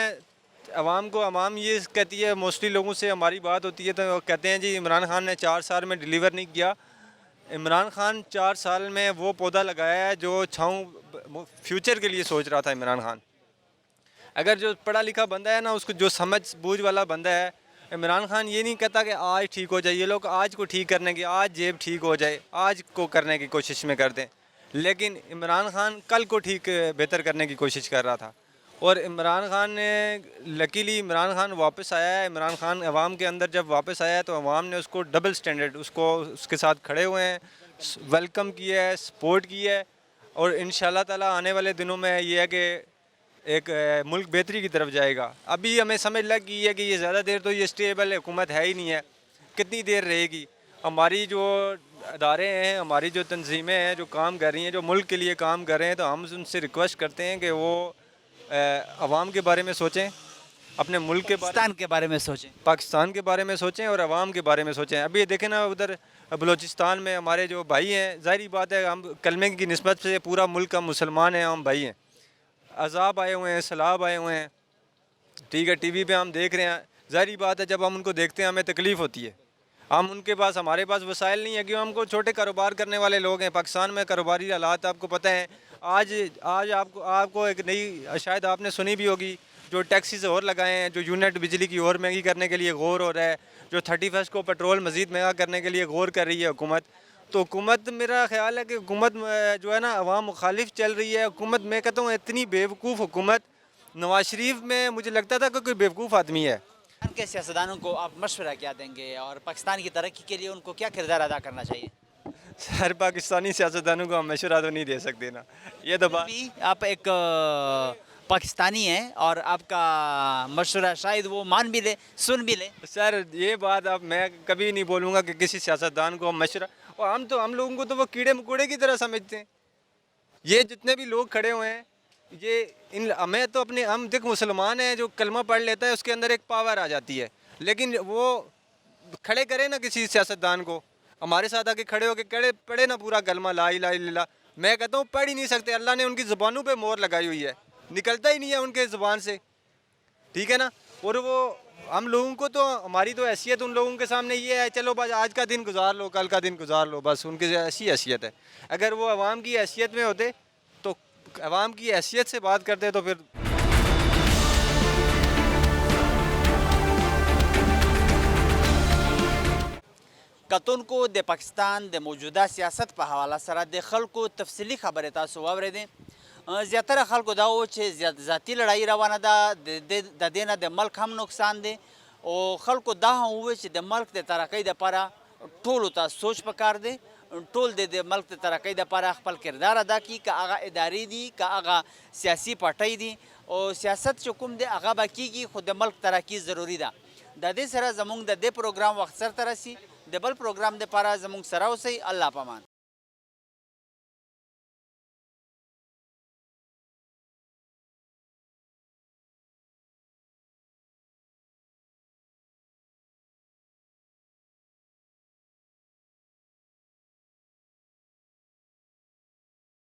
عوام کو, عوام یہ کہتی ہے, موسٹلی لوگوں سے ہماری بات ہوتی ہے تو کہتے ہیں جی عمران خان نے 4 سال میں ڈیلیور نہیں کیا. عمران خان 4 سال میں وہ پودا لگایا ہے جو چھاؤں فیوچر کے لیے سوچ رہا تھا. عمران خان اگر جو پڑھا لکھا بندہ ہے نا, اس کو جو سمجھ بوجھ والا بندہ ہے, عمران خان یہ نہیں کہتا کہ آج ٹھیک ہو جائے. یہ لوگ آج کو ٹھیک کرنے کی, آج جیب ٹھیک ہو جائے, آج کو کرنے کی کوشش میں کرتے ہیں, لیکن عمران خان کل کو ٹھیک بہتر کرنے کی کوشش کر رہا تھا. اور عمران خان نے لکیلی عمران خان واپس آیا ہے. عمران خان عوام کے اندر جب واپس آیا ہے تو عوام نے اس کو ڈبل سٹینڈرڈ, اس کے ساتھ کھڑے ہوئے ہیں, ویلکم کیا ہے, سپورٹ کیا ہے. اور انشاءاللہ تعالی آنے والے دنوں میں یہ ہے کہ ایک ملک بہتری کی طرف جائے گا. ابھی ہمیں سمجھ لگ گئی ہے کہ یہ زیادہ دیر تو یہ اسٹیبل حکومت ہے ہی نہیں ہے, کتنی دیر رہے گی. ہماری جو ادارے ہیں, ہماری جو تنظیمیں ہیں جو کام کر رہی ہیں, جو ملک کے لیے کام کر رہے ہیں, تو ہم ان سے ریکویسٹ کرتے ہیں کہ وہ عوام کے بارے میں سوچیں, اپنے ملک کے پاکستان کے بارے میں سوچیں, پاکستان کے بارے میں سوچیں اور عوام کے بارے میں سوچیں. ابھی دیکھیں نا, ادھر بلوچستان میں ہمارے جو بھائی ہیں, ظاہری بات ہے ہم کلمے کی نسبت سے پورا ملک ہم مسلمان ہیں, ہم بھائی ہیں. عذاب آئے ہوئے ہیں, سیلاب آئے ہوئے ہیں, ٹھیک ہے, ٹی وی پہ ہم دیکھ رہے ہیں. ظاہری بات ہے جب ہم ان کو دیکھتے ہیں ہمیں تکلیف ہوتی ہے. ہم ان کے پاس, ہمارے پاس وسائل نہیں ہے, کیوں ہم کو چھوٹے کاروبار کرنے والے لوگ ہیں. پاکستان میں کاروباری حالات آپ کو پتہ ہیں. آج آپ کو ایک نئی, شاید آپ نے سنی بھی ہوگی, جو ٹیکسیز اور لگائے ہیں, جو یونٹ بجلی کی اور مہنگی کرنے کے لیے غور ہو رہا ہے, جو 31 کو پیٹرول مزید مہنگا کرنے کے لیے غور کر رہی ہے حکومت. تو حکومت, میرا خیال ہے کہ حکومت جو ہے نا عوام مخالف چل رہی ہے. حکومت میں کہتا ہوں اتنی بیوقوف حکومت نواز شریف میں مجھے لگتا تھا کہ کوئی بیوقوف آدمی ہے. پاکستان کے سیاستدانوں کو آپ مشورہ کیا دیں گے اور پاکستان کی ترقی کے لیے ان کو کیا کردار ادا کرنا چاہیے؟ ہر پاکستانی سیاستدانوں کو ہم مشورہ تو نہیں دے سکتے نا, یہ تو بات. بھی آپ ایک پاکستانی ہیں اور آپ کا مشورہ شاید وہ مان بھی لے, سن بھی لے. سر یہ بات اب میں کبھی نہیں بولوں گا کہ کسی سیاستدان کو ہم مشورہ, اور ہم لوگوں کو تو وہ کیڑے مکوڑے کی طرح سمجھتے ہیں. یہ جتنے بھی لوگ کھڑے ہوئے ہیں, یہ ہمیں تو اپنے, ہم دیکھ مسلمان ہیں, جو کلمہ پڑھ لیتا ہے اس کے اندر ایک پاور آ جاتی ہے, لیکن وہ کھڑے کرے نا کسی سیاستدان کو, ہمارے ساتھ آ کے کھڑے ہو کے پڑھے نا پورا کلمہ لا الہ الا اللہ. میں کہتا ہوں پڑھ ہی نہیں سکتے, اللہ نے ان کی زبانوں پہ مہر لگائی ہوئی ہے, نکلتا ہی نہیں ہے ان کے زبان سے, ٹھیک ہے نا. اور وہ ہم لوگوں کو تو, ہماری تو حیثیت ان لوگوں کے سامنے یہ ہے, چلو بس آج کا دن گزار لو, کل کا دن گزار لو, بس ان کی ایسی حیثیت ہے. اگر وہ عوام کی حیثیت میں ہوتے تو عوام کی حیثیت سے بات کرتے تو پھر کتون کو د پاکستان د موجوده سیاست په حواله سره د خلکو تفصیلی خبرې تاسو واورېدې. زیاتره خلکو دا و چې ذاتي لړۍ روانه ده, د دې نه د ملک هم نقصان دی, او خلکو دا هم وویل چې د ملک د ترقۍ دپاره ټولو ته سوچ پکار دی, ټول د ملک د ترقۍ دپاره خپل کردار ادا کړي, که هغه ادارې دي که هغه سیاسي پارټۍ دي, او سیاست چې کوم دی هغه به کېږي, خو د ملک ترقي ضروري ده. د دې سره زموږ د دې پروګرام وخت سرته رسي. د بل پروګرام دپاره زموږ سره اوسئ. الله پامان.